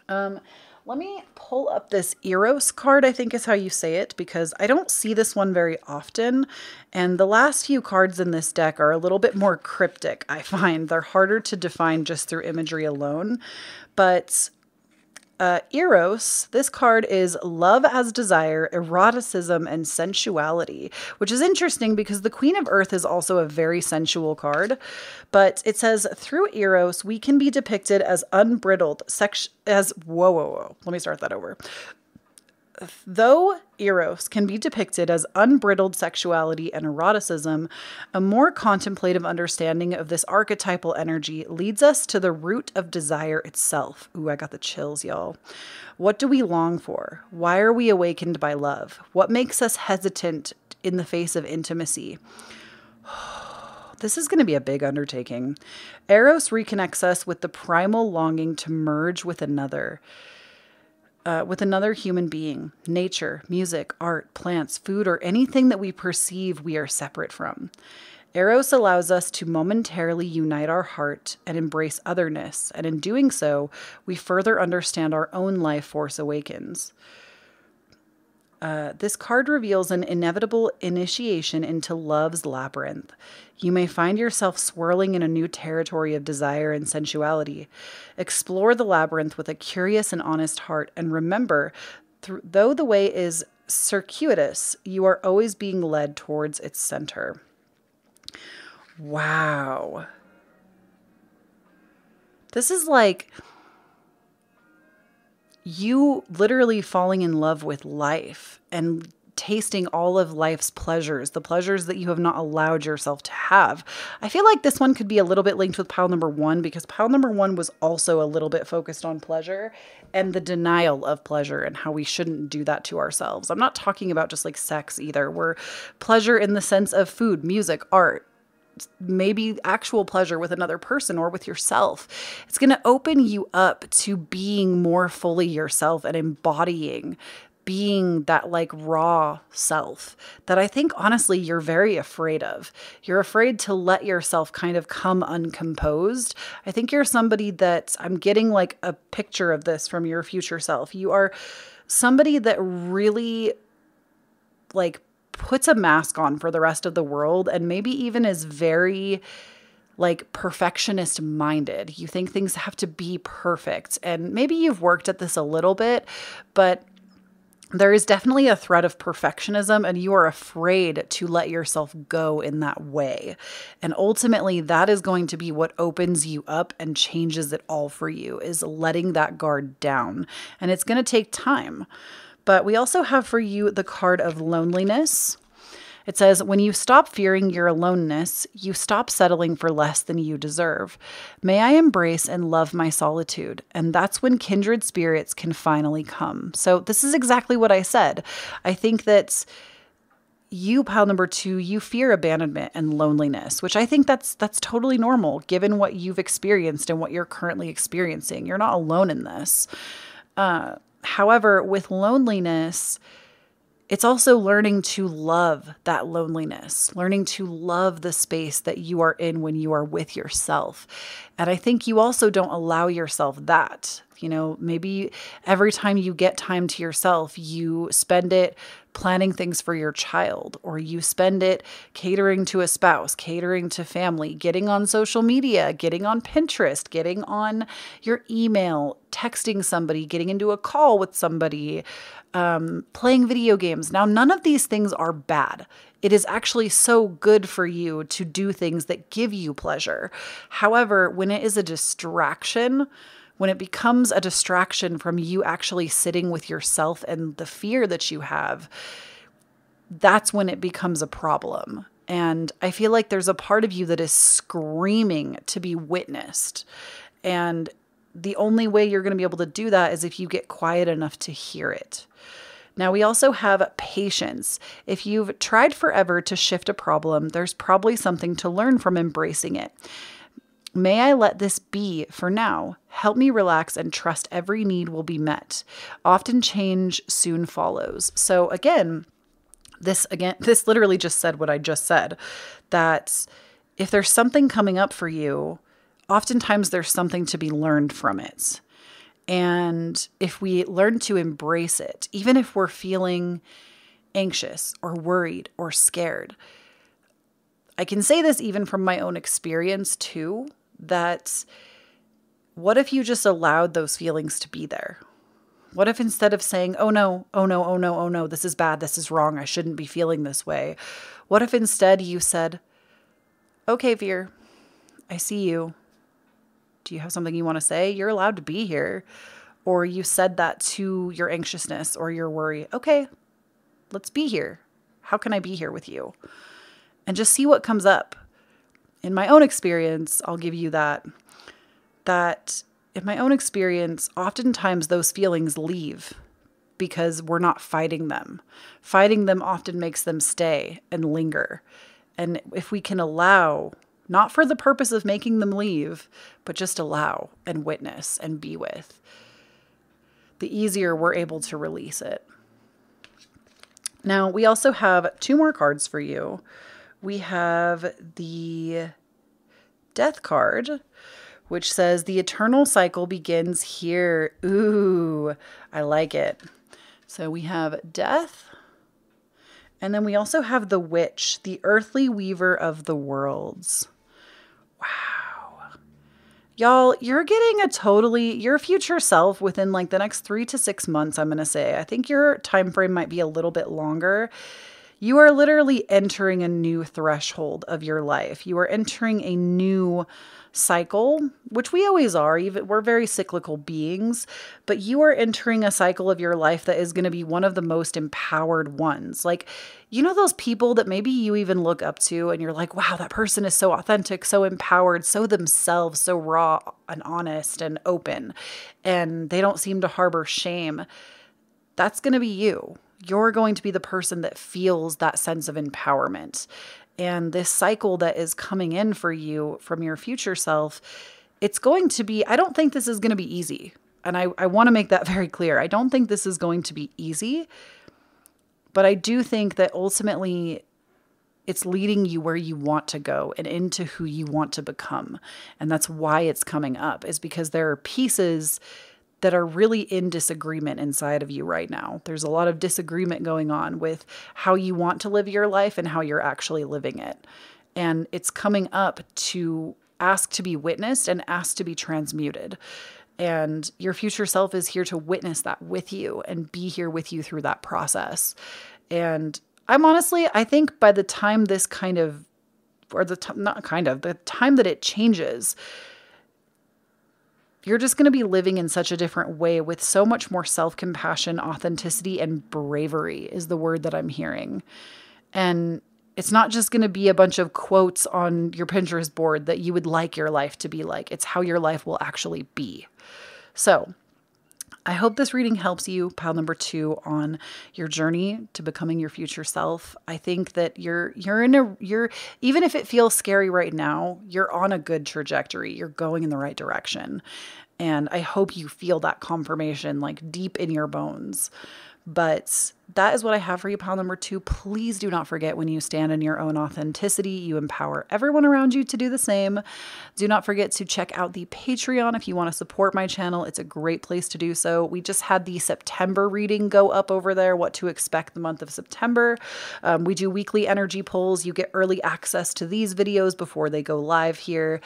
Let me pull up this Eros card, I think is how you say it, because I don't see this one very often. And the last few cards in this deck are a little bit more cryptic, I find. They're harder to define just through imagery alone. But Eros, this card is love as desire, eroticism, and sensuality, which is interesting because the Queen of Earth is also a very sensual card. But it says, through Eros, we can be depicted as unbridled let me start that over. Though Eros can be depicted as unbridled sexuality and eroticism, a more contemplative understanding of this archetypal energy leads us to the root of desire itself. Ooh, I got the chills, y'all. What do we long for? Why are we awakened by love? What makes us hesitant in the face of intimacy? This is going to be a big undertaking. Eros reconnects us with the primal longing to merge with another human being, nature, music, art, plants, food, or anything that we perceive we are separate from. Eros allows us to momentarily unite our heart and embrace otherness, and in doing so, we further understand our own life force awakens. This card reveals an inevitable initiation into love's labyrinth. You may find yourself swirling in a new territory of desire and sensuality. Explore the labyrinth with a curious and honest heart, and remember, though the way is circuitous, you are always being led towards its center. Wow. This is like you literally falling in love with life and tasting all of life's pleasures, the pleasures that you have not allowed yourself to have. I feel like this one could be a little bit linked with pile number one, because pile number one was also a little bit focused on pleasure and the denial of pleasure and how we shouldn't do that to ourselves. I'm not talking about just like sex either. We're pleasure in the sense of food, music, art, maybe actual pleasure with another person or with yourself. It's going to open you up to being more fully yourself and embodying being that like raw self that I think honestly you're very afraid of. You're afraid to let yourself kind of come uncomposed. I think you're somebody that, I'm getting like a picture of this from your future self. You are somebody that really like puts a mask on for the rest of the world, and maybe even is very like perfectionist minded. You think things have to be perfect, and maybe you've worked at this a little bit, but there is definitely a thread of perfectionism, and you are afraid to let yourself go in that way. And ultimately, that is going to be what opens you up and changes it all for you, is letting that guard down. And it's going to take time. But we also have for you the card of loneliness. It says, when you stop fearing your aloneness, you stop settling for less than you deserve. May I embrace and love my solitude. And that's when kindred spirits can finally come. So this is exactly what I said. I think that you, pile number two, you fear abandonment and loneliness, which I think that's totally normal given what you've experienced and what you're currently experiencing. You're not alone in this. However, with loneliness, it's also learning to love that loneliness, learning to love the space that you are in when you are with yourself. And I think you also don't allow yourself that. You know, maybe every time you get time to yourself, you spend it planning things for your child, or you spend it catering to a spouse, catering to family, getting on social media, getting on Pinterest, getting on your email, texting somebody, getting into a call with somebody, playing video games. Now, none of these things are bad. It is actually so good for you to do things that give you pleasure. However, when it is a distraction, when it becomes a distraction from you actually sitting with yourself and the fear that you have, that's when it becomes a problem. And I feel like there's a part of you that is screaming to be witnessed. And the only way you're going to be able to do that is if you get quiet enough to hear it. Now we also have patience. If you've tried forever to shift a problem, there's probably something to learn from embracing it. May I let this be for now? Help me relax and trust every need will be met. Often change soon follows. So this literally just said what I just said, that if there's something coming up for you, oftentimes there's something to be learned from it. And if we learn to embrace it, even if we're feeling anxious or worried or scared, I can say this even from my own experience too, that what if you just allowed those feelings to be there? What if instead of saying, oh no, oh no, oh no, oh no, this is bad, this is wrong, I shouldn't be feeling this way. What if instead you said, okay, Veer, I see you. Do you have something you want to say? You're allowed to be here. Or you said that to your anxiousness or your worry. Okay, let's be here. How can I be here with you? And just see what comes up. In my own experience, I'll give you that in my own experience, oftentimes those feelings leave because we're not fighting them. Fighting them often makes them stay and linger. And if we can allow, not for the purpose of making them leave, but just allow and witness and be with, the easier we're able to release it. Now, we also have 2 more cards for you. We have the Death card, which says the eternal cycle begins here. Ooh, I like it. So we have Death. And then we also have the Witch, the earthly weaver of the worlds. Wow. Y'all, you're getting your future self within like the next 3 to 6 months, I'm going to say. I think your time frame might be a little bit longer. You are literally entering a new threshold of your life. You are entering a new cycle, which we always are. We're very cyclical beings, but you are entering a cycle of your life that is going to be one of the most empowered ones. Like, you know, those people that maybe you even look up to and you're like, wow, that person is so authentic, so empowered, so themselves, so raw and honest and open, and they don't seem to harbor shame. That's going to be you. You're going to be the person that feels that sense of empowerment. And this cycle that is coming in for you from your future self, it's going to be, I don't think this is going to be easy. And I want to make that very clear. I don't think this is going to be easy, but I do think that ultimately it's leading you where you want to go and into who you want to become. And that's why it's coming up, is because there are pieces that are really in disagreement inside of you right now. There's a lot of disagreement going on with how you want to live your life and how you're actually living it. And it's coming up to ask to be witnessed and ask to be transmuted. And your future self is here to witness that with you and be here with you through that process. And I think by the time this the time that it changes, you're just going to be living in such a different way with so much more self-compassion, authenticity, and bravery is the word that I'm hearing. And it's not just going to be a bunch of quotes on your Pinterest board that you would like your life to be like. It's how your life will actually be. So I hope this reading helps you, pile number 2, on your journey to becoming your future self. I think that you're even if it feels scary right now, you're on a good trajectory. You're going in the right direction. And I hope you feel that confirmation like deep in your bones. But that is what I have for you, pile number 2. Please do not forget, when you stand in your own authenticity, you empower everyone around you to do the same. Do not forget to check out the Patreon if you want to support my channel. It's a great place to do so. We just had the September reading go up over there, what to expect the month of September. We do weekly energy polls. You get early access to these videos before they go live here.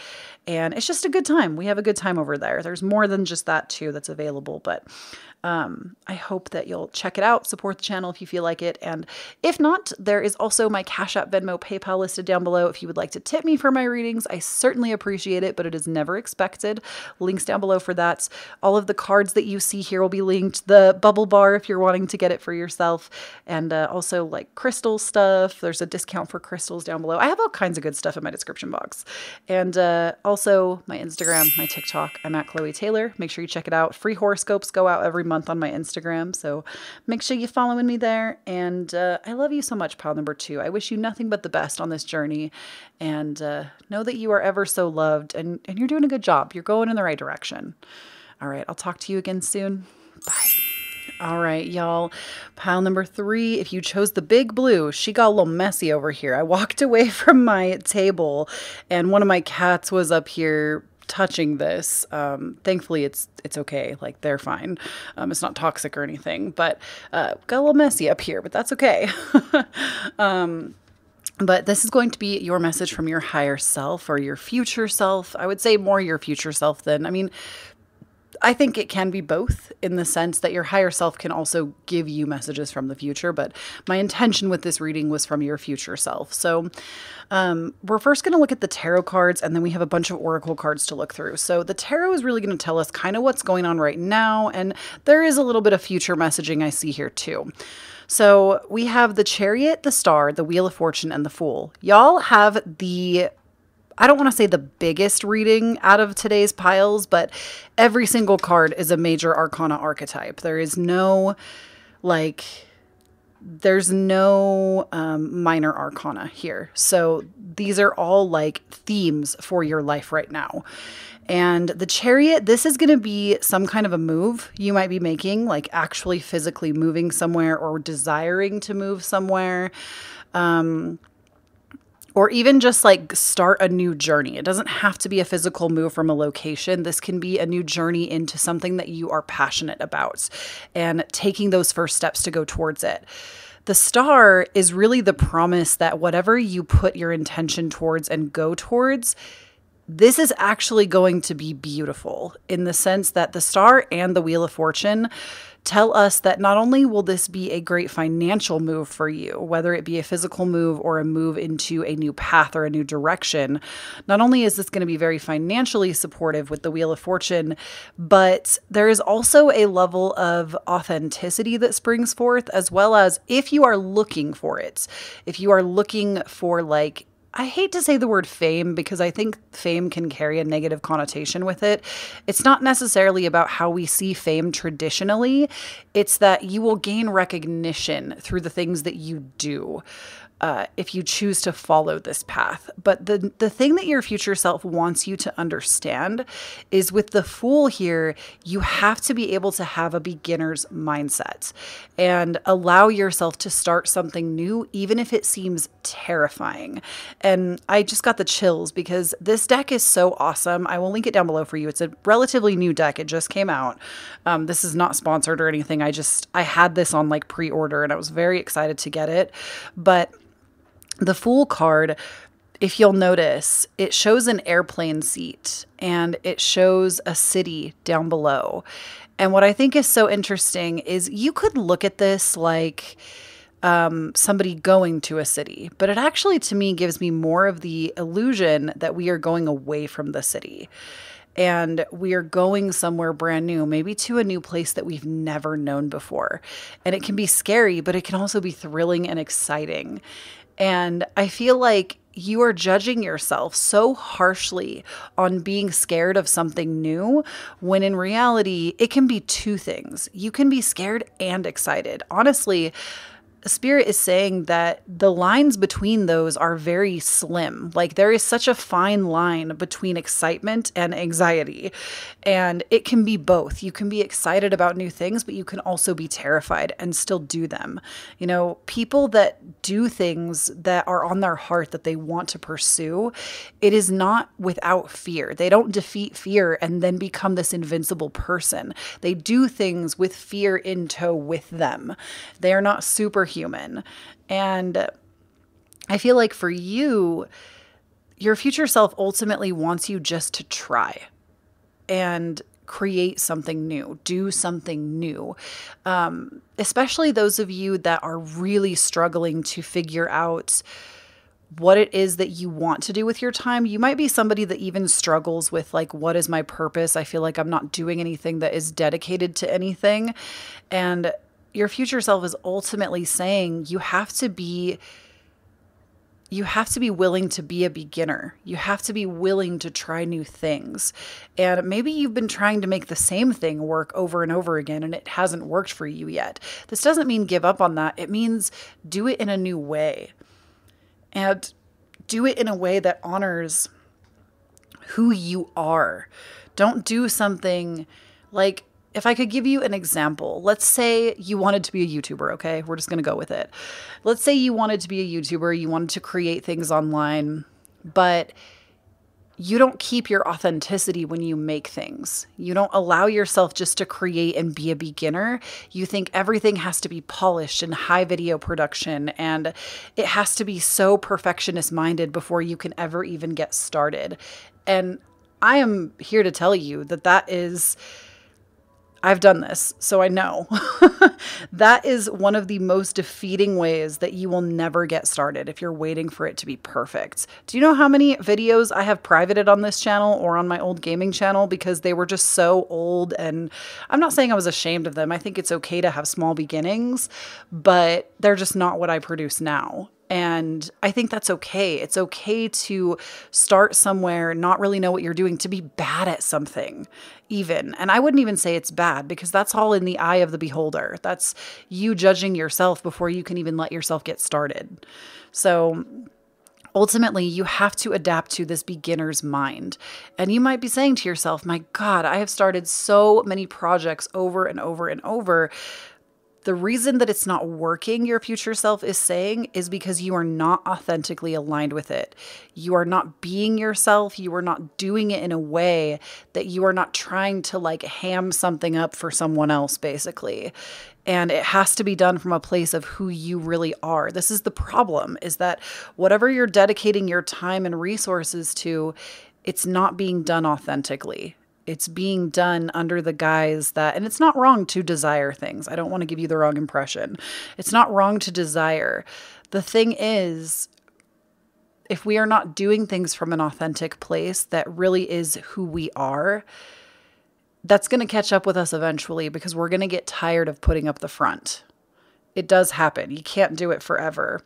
And it's just a good time. We have a good time over there. There's more than just that too that's available, but I hope that you'll check it out, support the channel if you feel like it. And if not, there is also my Cashapp, Venmo, PayPal listed down below. If you would like to tip me for my readings, I certainly appreciate it, but it is never expected. Links down below for that. All of the cards that you see here will be linked. The bubble bar if you're wanting to get it for yourself. And also like crystal stuff. There's a discount for crystals down below. I have all kinds of good stuff in my description box. And also my Instagram, my TikTok. I'm at Kloee Kloee Taylor. Make sure you check it out. Free horoscopes go out every month on my Instagram, so make sure you following me there. And I love you so much, pile number 2. I wish you nothing but the best on this journey, and know that you are ever so loved, and you're doing a good job. You're going in the right direction. All right, I'll talk to you again soon. Bye. All right, y'all. Pile number 3, if you chose the big blue, she got a little messy over here. I walked away from my table and one of my cats was up here touching this. Thankfully it's okay. Like, they're fine. It's not toxic or anything, but got a little messy up here, but that's okay. But this is going to be your message from your higher self or your future self. I would say more your future self than, I think it can be both, in the sense that your higher self can also give you messages from the future, but my intention with this reading was from your future self. So we're first going to look at the tarot cards, and then we have a bunch of oracle cards to look through. So the tarot is really going to tell us kind of what's going on right now, and there is a little bit of future messaging I see here too. So we have the Chariot, the Star, the Wheel of Fortune, and the Fool. Y'all have I don't want to say the biggest reading out of today's piles, but every single card is a major arcana archetype. There's no minor arcana here. So these are all like themes for your life right now. And the Chariot, this is going to be some kind of a move you might be making, like actually physically moving somewhere or desiring to move somewhere. Or even just like start a new journey. It doesn't have to be a physical move from a location. This can be a new journey into something that you are passionate about and taking those first steps to go towards it. The Star is really the promise that whatever you put your intention towards and go towards, this is actually going to be beautiful, in the sense that the Star and the Wheel of Fortune tell us that not only will this be a great financial move for you, whether it be a physical move or a move into a new path or a new direction, not only is this going to be very financially supportive with the Wheel of Fortune, but there is also a level of authenticity that springs forth, as well as if you are looking for it, if you are looking for, like, I hate to say the word fame, because I think fame can carry a negative connotation with it. It's not necessarily about how we see fame traditionally. It's that you will gain recognition through the things that you do, if you choose to follow this path. But the thing that your future self wants you to understand is, with the Fool here, you have to be able to have a beginner's mindset and allow yourself to start something new, even if it seems terrifying. And I just got the chills because this deck is so awesome. I will link it down below for you. It's a relatively new deck. It just came out. This is not sponsored or anything. I had this on like pre-order and I was very excited to get it. But the Fool card, if you'll notice, it shows an airplane seat and it shows a city down below. And what I think is so interesting is you could look at this like somebody going to a city, but it actually, to me, gives me more of the illusion that we are going away from the city. And we are going somewhere brand new, maybe to a new place that we've never known before. And it can be scary, but it can also be thrilling and exciting. And I feel like you are judging yourself so harshly on being scared of something new, when in reality, it can be two things. You can be scared and excited. Honestly, Spirit is saying that the lines between those are very slim. Like, there is such a fine line between excitement and anxiety, and it can be both. You can be excited about new things, but you can also be terrified and still do them. You know, people that do things that are on their heart that they want to pursue, it is not without fear. They don't defeat fear and then become this invincible person. They do things with fear in tow with them. They are not superhuman. And I feel like for you, your future self ultimately wants you just to try and create something new, do something new. Especially those of you that are really struggling to figure out what it is that you want to do with your time. You might be somebody that even struggles with, like, what is my purpose? I feel like I'm not doing anything that is dedicated to anything. And your future self is ultimately saying you have to be you have to be willing to be a beginner. You have to be willing to try new things. And maybe you've been trying to make the same thing work over and over again and it hasn't worked for you yet. This doesn't mean give up on that. It means do it in a new way. And do it in a way that honors who you are. Don't do something like, if I could give you an example, let's say you wanted to be a YouTuber, okay? We're just going to go with it. Let's say you wanted to be a YouTuber, you wanted to create things online, but you don't keep your authenticity when you make things. You don't allow yourself just to create and be a beginner. You think everything has to be polished and high video production, and it has to be so perfectionist minded before you can ever even get started. And I am here to tell you that I've done this, so I know. That is one of the most defeating ways that you will never get started if you're waiting for it to be perfect. Do you know how many videos I have privated on this channel or on my old gaming channel because they were just so old? And I'm not saying I was ashamed of them. I think it's okay to have small beginnings, but they're just not what I produce now. And I think that's okay. It's okay to start somewhere, not really know what you're doing, to be bad at something even. And I wouldn't even say it's bad because that's all in the eye of the beholder. That's you judging yourself before you can even let yourself get started. So ultimately, you have to adapt to this beginner's mind. And you might be saying to yourself, my God, I have started so many projects over and over and over. The reason that it's not working, your future self is saying, is because you are not authentically aligned with it. You are not being yourself. You are not doing it in a way that you are not trying to like ham something up for someone else, basically. And it has to be done from a place of who you really are. This is the problem, is that whatever you're dedicating your time and resources to, it's not being done authentically. It's being done under the guise that, and it's not wrong to desire things. I don't want to give you the wrong impression. It's not wrong to desire. The thing is, if we are not doing things from an authentic place that really is who we are, that's going to catch up with us eventually because we're going to get tired of putting up the front. It does happen. You can't do it forever.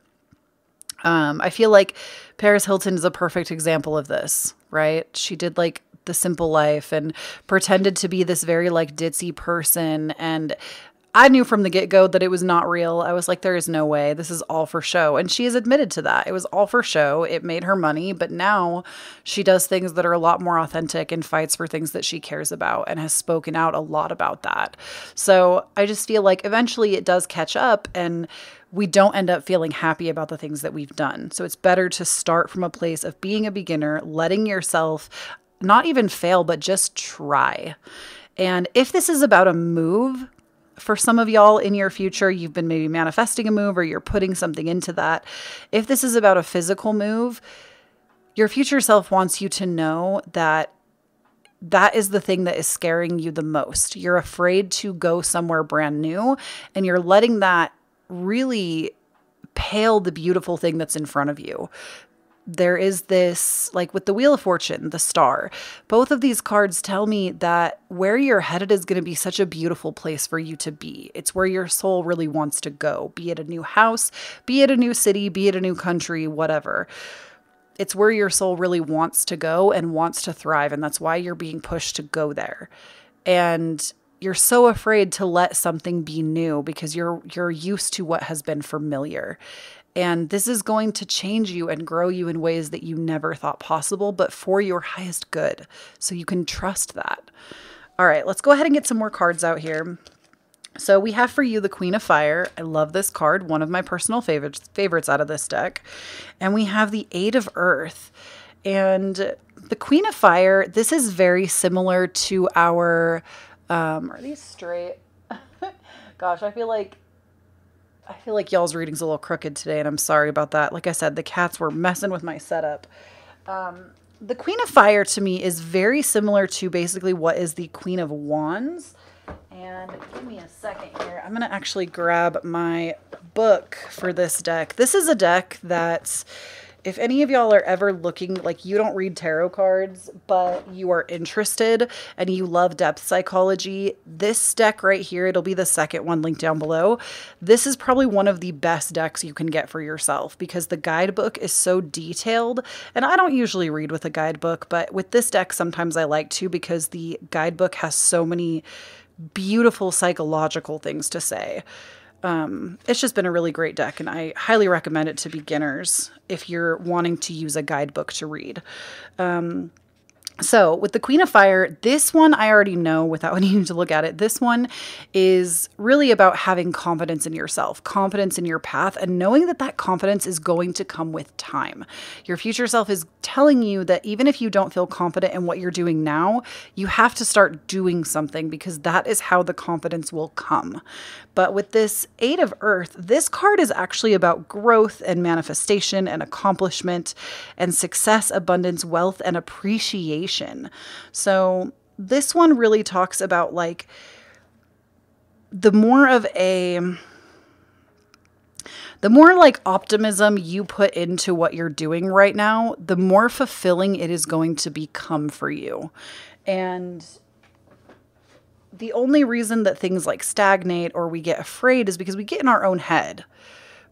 I feel like Paris Hilton is a perfect example of this, right? She did like The Simple Life and pretended to be this very like ditzy person. And I knew from the get-go that it was not real. I was like, there is no way. This is all for show. And she has admitted to that. It was all for show. It made her money. But now she does things that are a lot more authentic and fights for things that she cares about and has spoken out a lot about that. So I just feel like eventually it does catch up and we don't end up feeling happy about the things that we've done. So it's better to start from a place of being a beginner, letting yourself not even fail, but just try. And if this is about a move, for some of y'all in your future, you've been maybe manifesting a move or you're putting something into that. If this is about a physical move, your future self wants you to know that that is the thing that is scaring you the most. You're afraid to go somewhere brand new and you're letting that really pale the beautiful thing that's in front of you. There is this, like with the Wheel of Fortune, the star. Both of these cards tell me that where you're headed is going to be such a beautiful place for you to be. It's where your soul really wants to go, be it a new house, be it a new city, be it a new country, whatever. It's where your soul really wants to go and wants to thrive. And that's why you're being pushed to go there. And you're so afraid to let something be new because you're used to what has been familiar. And this is going to change you and grow you in ways that you never thought possible, but for your highest good. So you can trust that. All right, let's go ahead and get some more cards out here. So we have for you the Queen of Fire. I love this card, one of my personal favorites out of this deck. And we have the Eight of Earth. And the Queen of Fire, this is very similar to our, are these straight? Gosh, I feel like y'all's reading's a little crooked today, and I'm sorry about that. Like I said, the cats were messing with my setup. The Queen of Fire to me is very similar to basically what is the Queen of Wands. And give me a second here. I'm going to actually grab my book for this deck. This is a deck that if any of y'all are ever looking, like you don't read tarot cards, but you are interested and you love depth psychology, this deck right here, it'll be the second one linked down below. This is probably one of the best decks you can get for yourself because the guidebook is so detailed. And I don't usually read with a guidebook, but with this deck, sometimes I like to because the guidebook has so many beautiful psychological things to say. It's just been a really great deck, and I highly recommend it to beginners if you're wanting to use a guidebook to read. So with the Queen of Fire, this one I already know without needing to look at it. This one is really about having confidence in yourself, confidence in your path, and knowing that that confidence is going to come with time. Your future self is telling you that even if you don't feel confident in what you're doing now, you have to start doing something because that is how the confidence will come. But with this Eight of Earth, this card is actually about growth and manifestation and accomplishment and success, abundance, wealth, and appreciation. So this one really talks about like the more like optimism you put into what you're doing right now, the more fulfilling it is going to become for you. And the only reason that things like stagnate or we get afraid is because we get in our own head.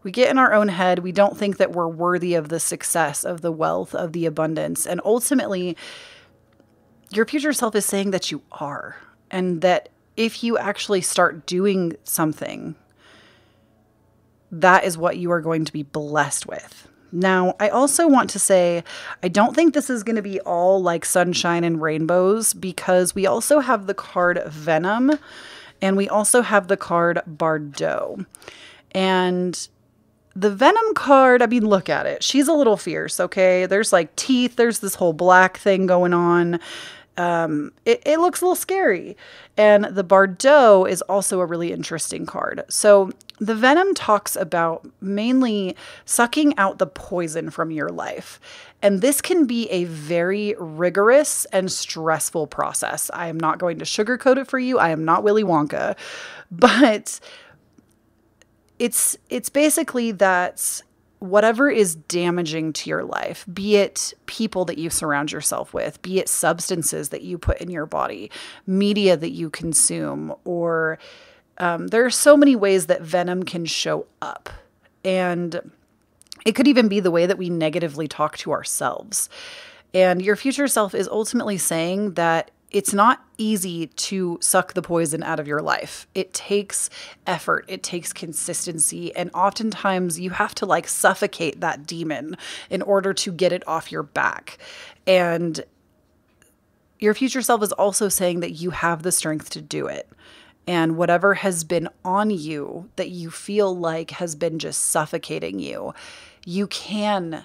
We get in our own head. We don't think that we're worthy of the success, of the wealth, of the abundance. And ultimately, your future self is saying that you are. And that if you actually start doing something, that is what you are going to be blessed with. Now, I also want to say, I don't think this is going to be all like sunshine and rainbows because we also have the card Venom and we also have the card Bardo. And the Venom card, I mean, look at it. She's a little fierce, okay? There's like teeth. There's this whole black thing going on. It looks a little scary. And the Bardo is also a really interesting card. So the Venom talks about mainly sucking out the poison from your life. And this can be a very rigorous and stressful process. I am not going to sugarcoat it for you. I am not Willy Wonka. But it's basically that whatever is damaging to your life, be it people that you surround yourself with, be it substances that you put in your body, media that you consume, or there are so many ways that venom can show up. And it could even be the way that we negatively talk to ourselves. And your future self is ultimately saying that it's not easy to suck the poison out of your life. It takes effort. It takes consistency. And oftentimes you have to like suffocate that demon in order to get it off your back. And your future self is also saying that you have the strength to do it. And whatever has been on you that you feel like has been just suffocating you, you can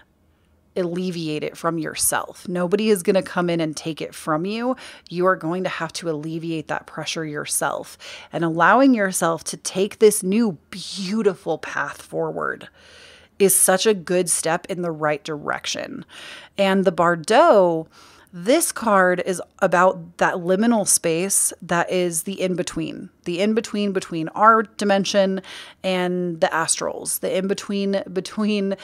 alleviate it from yourself. Nobody is going to come in and take it from you. You are going to have to alleviate that pressure yourself, and allowing yourself to take this new beautiful path forward is such a good step in the right direction. And the Bardo, this card is about that liminal space that is the in-between between our dimension and the astrals, the in-between between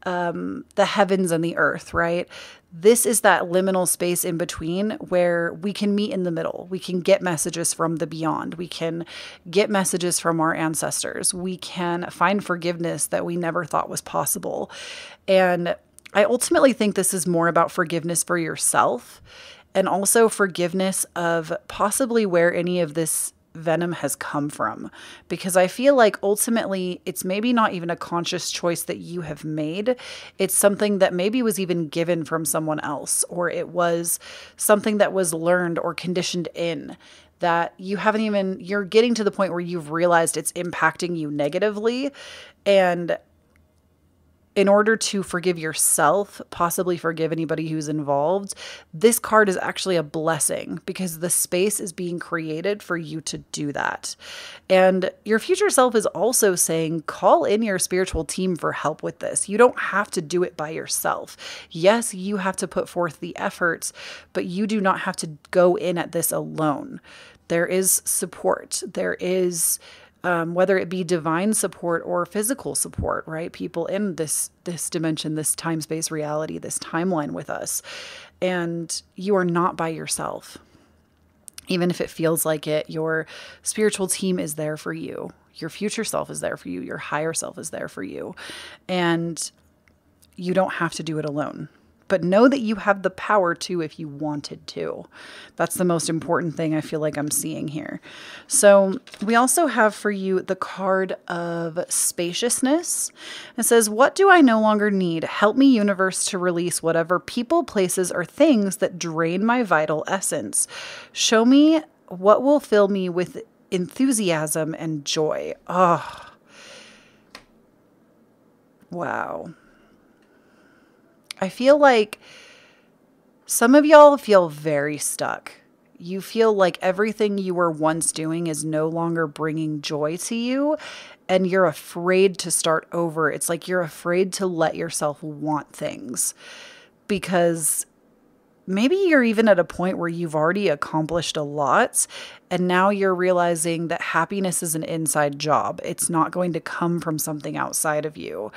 the heavens and the earth, right? This is that liminal space in between where we can meet in the middle. We can get messages from the beyond. We can get messages from our ancestors. We can find forgiveness that we never thought was possible. And I ultimately think this is more about forgiveness for yourself and also forgiveness of possibly where any of this venom has come from, because I feel like ultimately it's maybe not even a conscious choice that you have made. It's something that maybe was even given from someone else, or it was something that was learned or conditioned in that you haven't even, you're getting to the point where you've realized it's impacting you negatively. And in order to forgive yourself, possibly forgive anybody who's involved, this card is actually a blessing because the space is being created for you to do that. And your future self is also saying, call in your spiritual team for help with this. You don't have to do it by yourself. Yes, you have to put forth the efforts, but you do not have to go in at this alone. There is support. There is whether it be divine support or physical support, right? People in this dimension, this time-space reality, this timeline with us. And you are not by yourself. Even if it feels like it, your spiritual team is there for you. Your future self is there for you. Your higher self is there for you. And you don't have to do it alone. But know that you have the power to if you wanted to. That's the most important thing I feel like I'm seeing here. So we also have for you the card of spaciousness. It says, what do I no longer need? Help me, universe, to release whatever people, places, or things that drain my vital essence. Show me what will fill me with enthusiasm and joy. Oh, wow. I feel like some of y'all feel very stuck. You feel like everything you were once doing is no longer bringing joy to you, and you're afraid to start over. It's like you're afraid to let yourself want things because maybe you're even at a point where you've already accomplished a lot, and now you're realizing that happiness is an inside job. It's not going to come from something outside of you.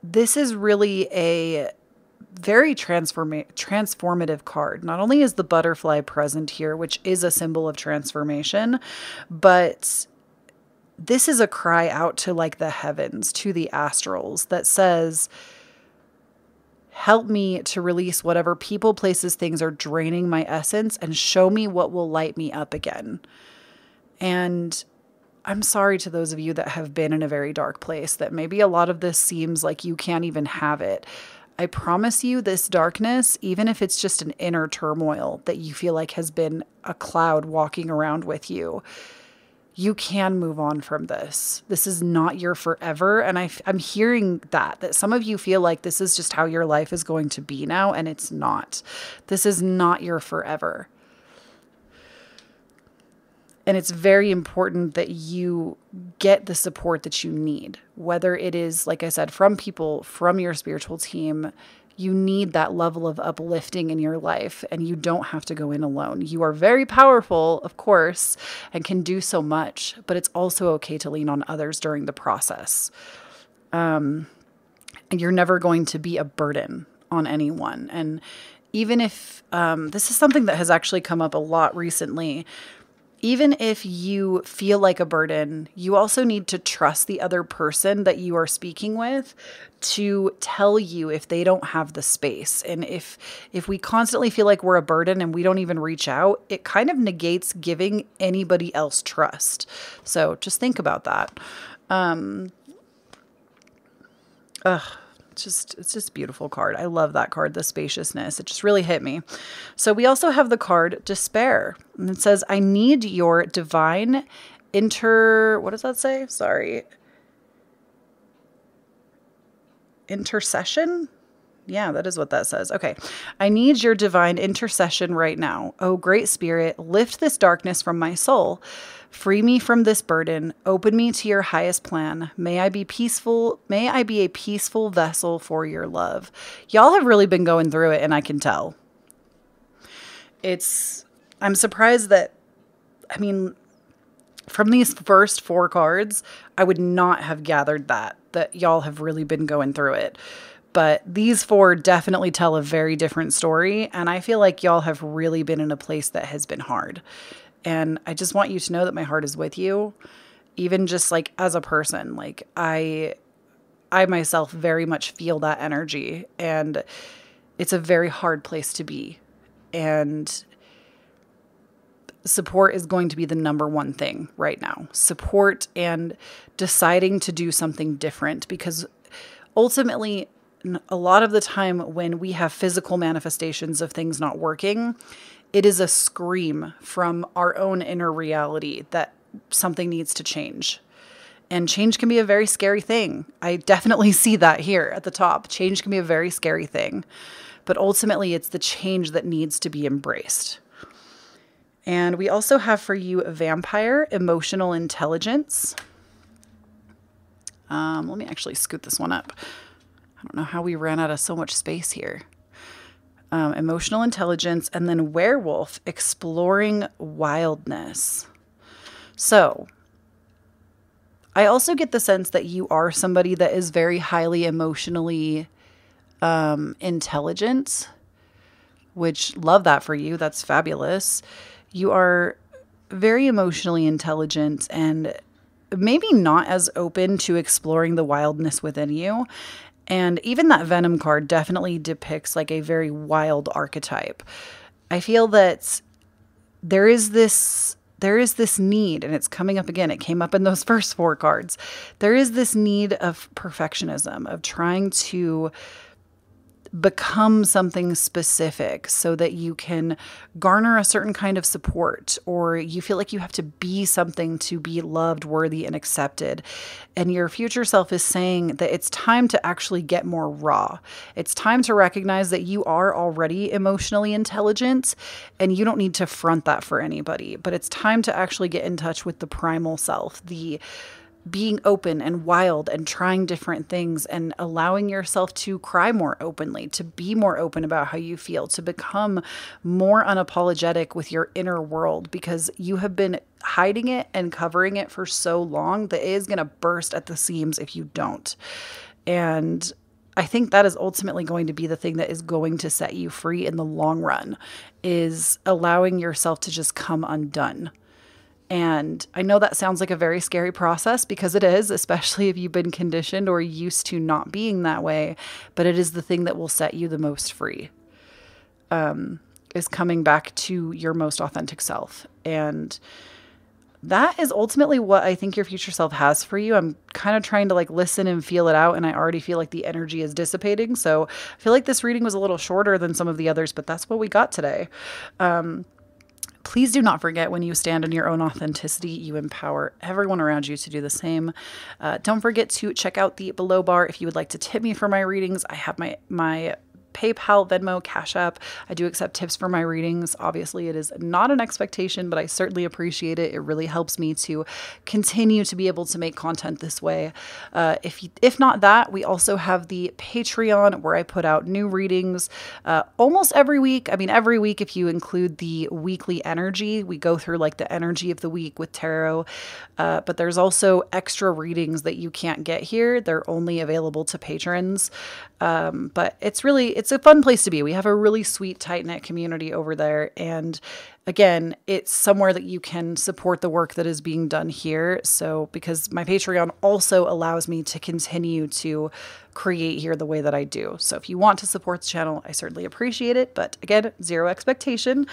This is really a very transformative card. Not only is the butterfly present here, which is a symbol of transformation, but this is a cry out to like the heavens, to the astrals that says, help me to release whatever people, places, things are draining my essence and show me what will light me up again. And I'm sorry to those of you that have been in a very dark place, that maybe a lot of this seems like you can't even have it. I promise you this darkness, even if it's just an inner turmoil that you feel like has been a cloud walking around with you, you can move on from this. This is not your forever. And I'm hearing that some of you feel like this is just how your life is going to be now, and it's not. This is not your forever. And it's very important that you get the support that you need, whether it is, like I said, from people, from your spiritual team. You need that level of uplifting in your life, and you don't have to go in alone. You are very powerful, of course, and can do so much, but it's also okay to lean on others during the process. And you're never going to be a burden on anyone. And even if this is something that has actually come up a lot recently, even if you feel like a burden, you also need to trust the other person that you are speaking with to tell you if they don't have the space. And if we constantly feel like we're a burden and we don't even reach out, it kind of negates giving anybody else trust. So just think about that. It's just a beautiful card. I love that card, the spaciousness. It just really hit me. So we also have the card Despair. And it says, I need your divine what does that say? Sorry. Intercession? Yeah, that is what that says. Okay. I need your divine intercession right now. Oh, great spirit, lift this darkness from my soul. Free me from this burden. Open me to your highest plan. May I be peaceful. May I be a peaceful vessel for your love. Y'all have really been going through it, and I can tell. I'm surprised that, from these first 4 cards, I would not have gathered that y'all have really been going through it. But these 4 definitely tell a very different story. And I feel like y'all have really been in a place that has been hard. And I just want you to know that my heart is with you, even just like as a person. Like I myself very much feel that energy, and it's a very hard place to be. And support is going to be the number one thing right now. Support and deciding to do something different, because ultimately, a lot of the time when we have physical manifestations of things not working, it is a scream from our own inner reality that something needs to change. And change can be a very scary thing. I definitely see that here at the top. Change can be a very scary thing. But ultimately, it's the change that needs to be embraced. And we also have for you a Vampire, emotional intelligence. Let me actually scoot this one up. I don't know how we ran out of so much space here. Emotional intelligence, and then Werewolf, exploring wildness. So I also get the sense that you are somebody that is very highly emotionally intelligent, which love that for you. That's fabulous. You are very emotionally intelligent and maybe not as open to exploring the wildness within you. And even that Venom card definitely depicts like a very wild archetype. I feel that there is this need, and it's coming up again. It came up in those first 4 cards. There is this need of perfectionism, of trying to become something specific so that you can garner a certain kind of support, or you feel like you have to be something to be loved, worthy, and accepted. And your future self is saying that it's time to actually get more raw. It's time to recognize that you are already emotionally intelligent and you don't need to front that for anybody, but it's time to actually get in touch with the primal self, the being open and wild and trying different things and allowing yourself to cry more openly, to be more open about how you feel, to become more unapologetic with your inner world, because you have been hiding it and covering it for so long that it is going to burst at the seams if you don't. And I think that is ultimately going to be the thing that is going to set you free in the long run, is allowing yourself to just come undone. And I know that sounds like a very scary process, because it is, especially if you've been conditioned or used to not being that way. But it is the thing that will set you the most free, is coming back to your most authentic self. And that is ultimately what I think your future self has for you. I'm kind of trying to like listen and feel it out, and I already feel like the energy is dissipating. So I feel like this reading was a little shorter than some of the others, but that's what we got today. Please do not forget, when you stand in your own authenticity, you empower everyone around you to do the same. Don't forget to check out the below bar if you would like to tip me for my readings. I have my PayPal, Venmo, Cashapp. I do accept tips for my readings. Obviously, it is not an expectation, but I certainly appreciate it. It really helps me to continue to be able to make content this way. If not that, we also have the Patreon, where I put out new readings almost every week. I mean, every week if you include the weekly energy. We go through like the energy of the week with tarot, but there's also extra readings that you can't get here. They're only available to patrons. But it's a fun place to be. We have a really sweet, tight-knit community over there. And again, it's somewhere that you can support the work that is being done here. So, because my Patreon also allows me to continue to create here the way that I do. So if you want to support the channel, I certainly appreciate it. But again, zero expectation.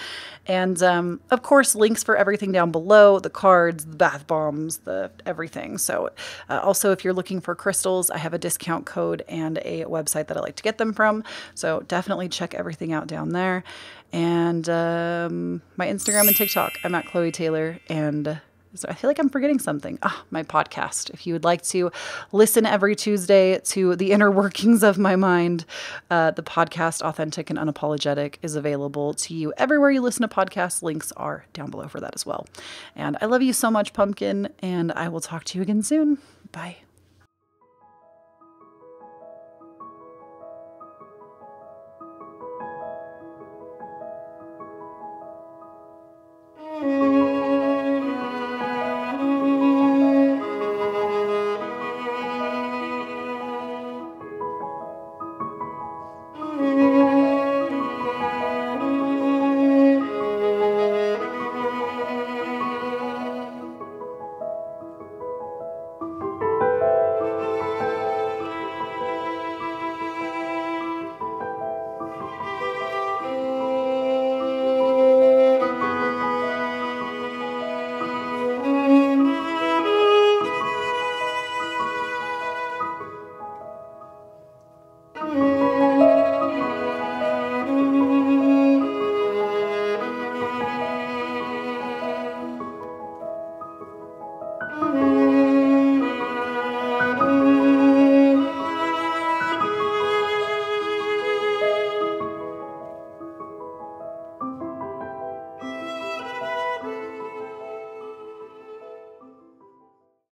And of course, links for everything down below, the cards, the bath bombs, the everything. So also, if you're looking for crystals, I have a discount code and a website that I like to get them from. So definitely check everything out down there. And my Instagram and TikTok, I'm at Kloee Taylor. And so I feel like I'm forgetting something. My podcast. If you would like to listen every Tuesday to the inner workings of my mind, the podcast Authentic and Unapologetic is available to you everywhere you listen to podcasts. Links are down below for that as well. And I love you so much, Pumpkin, and I will talk to you again soon. Bye.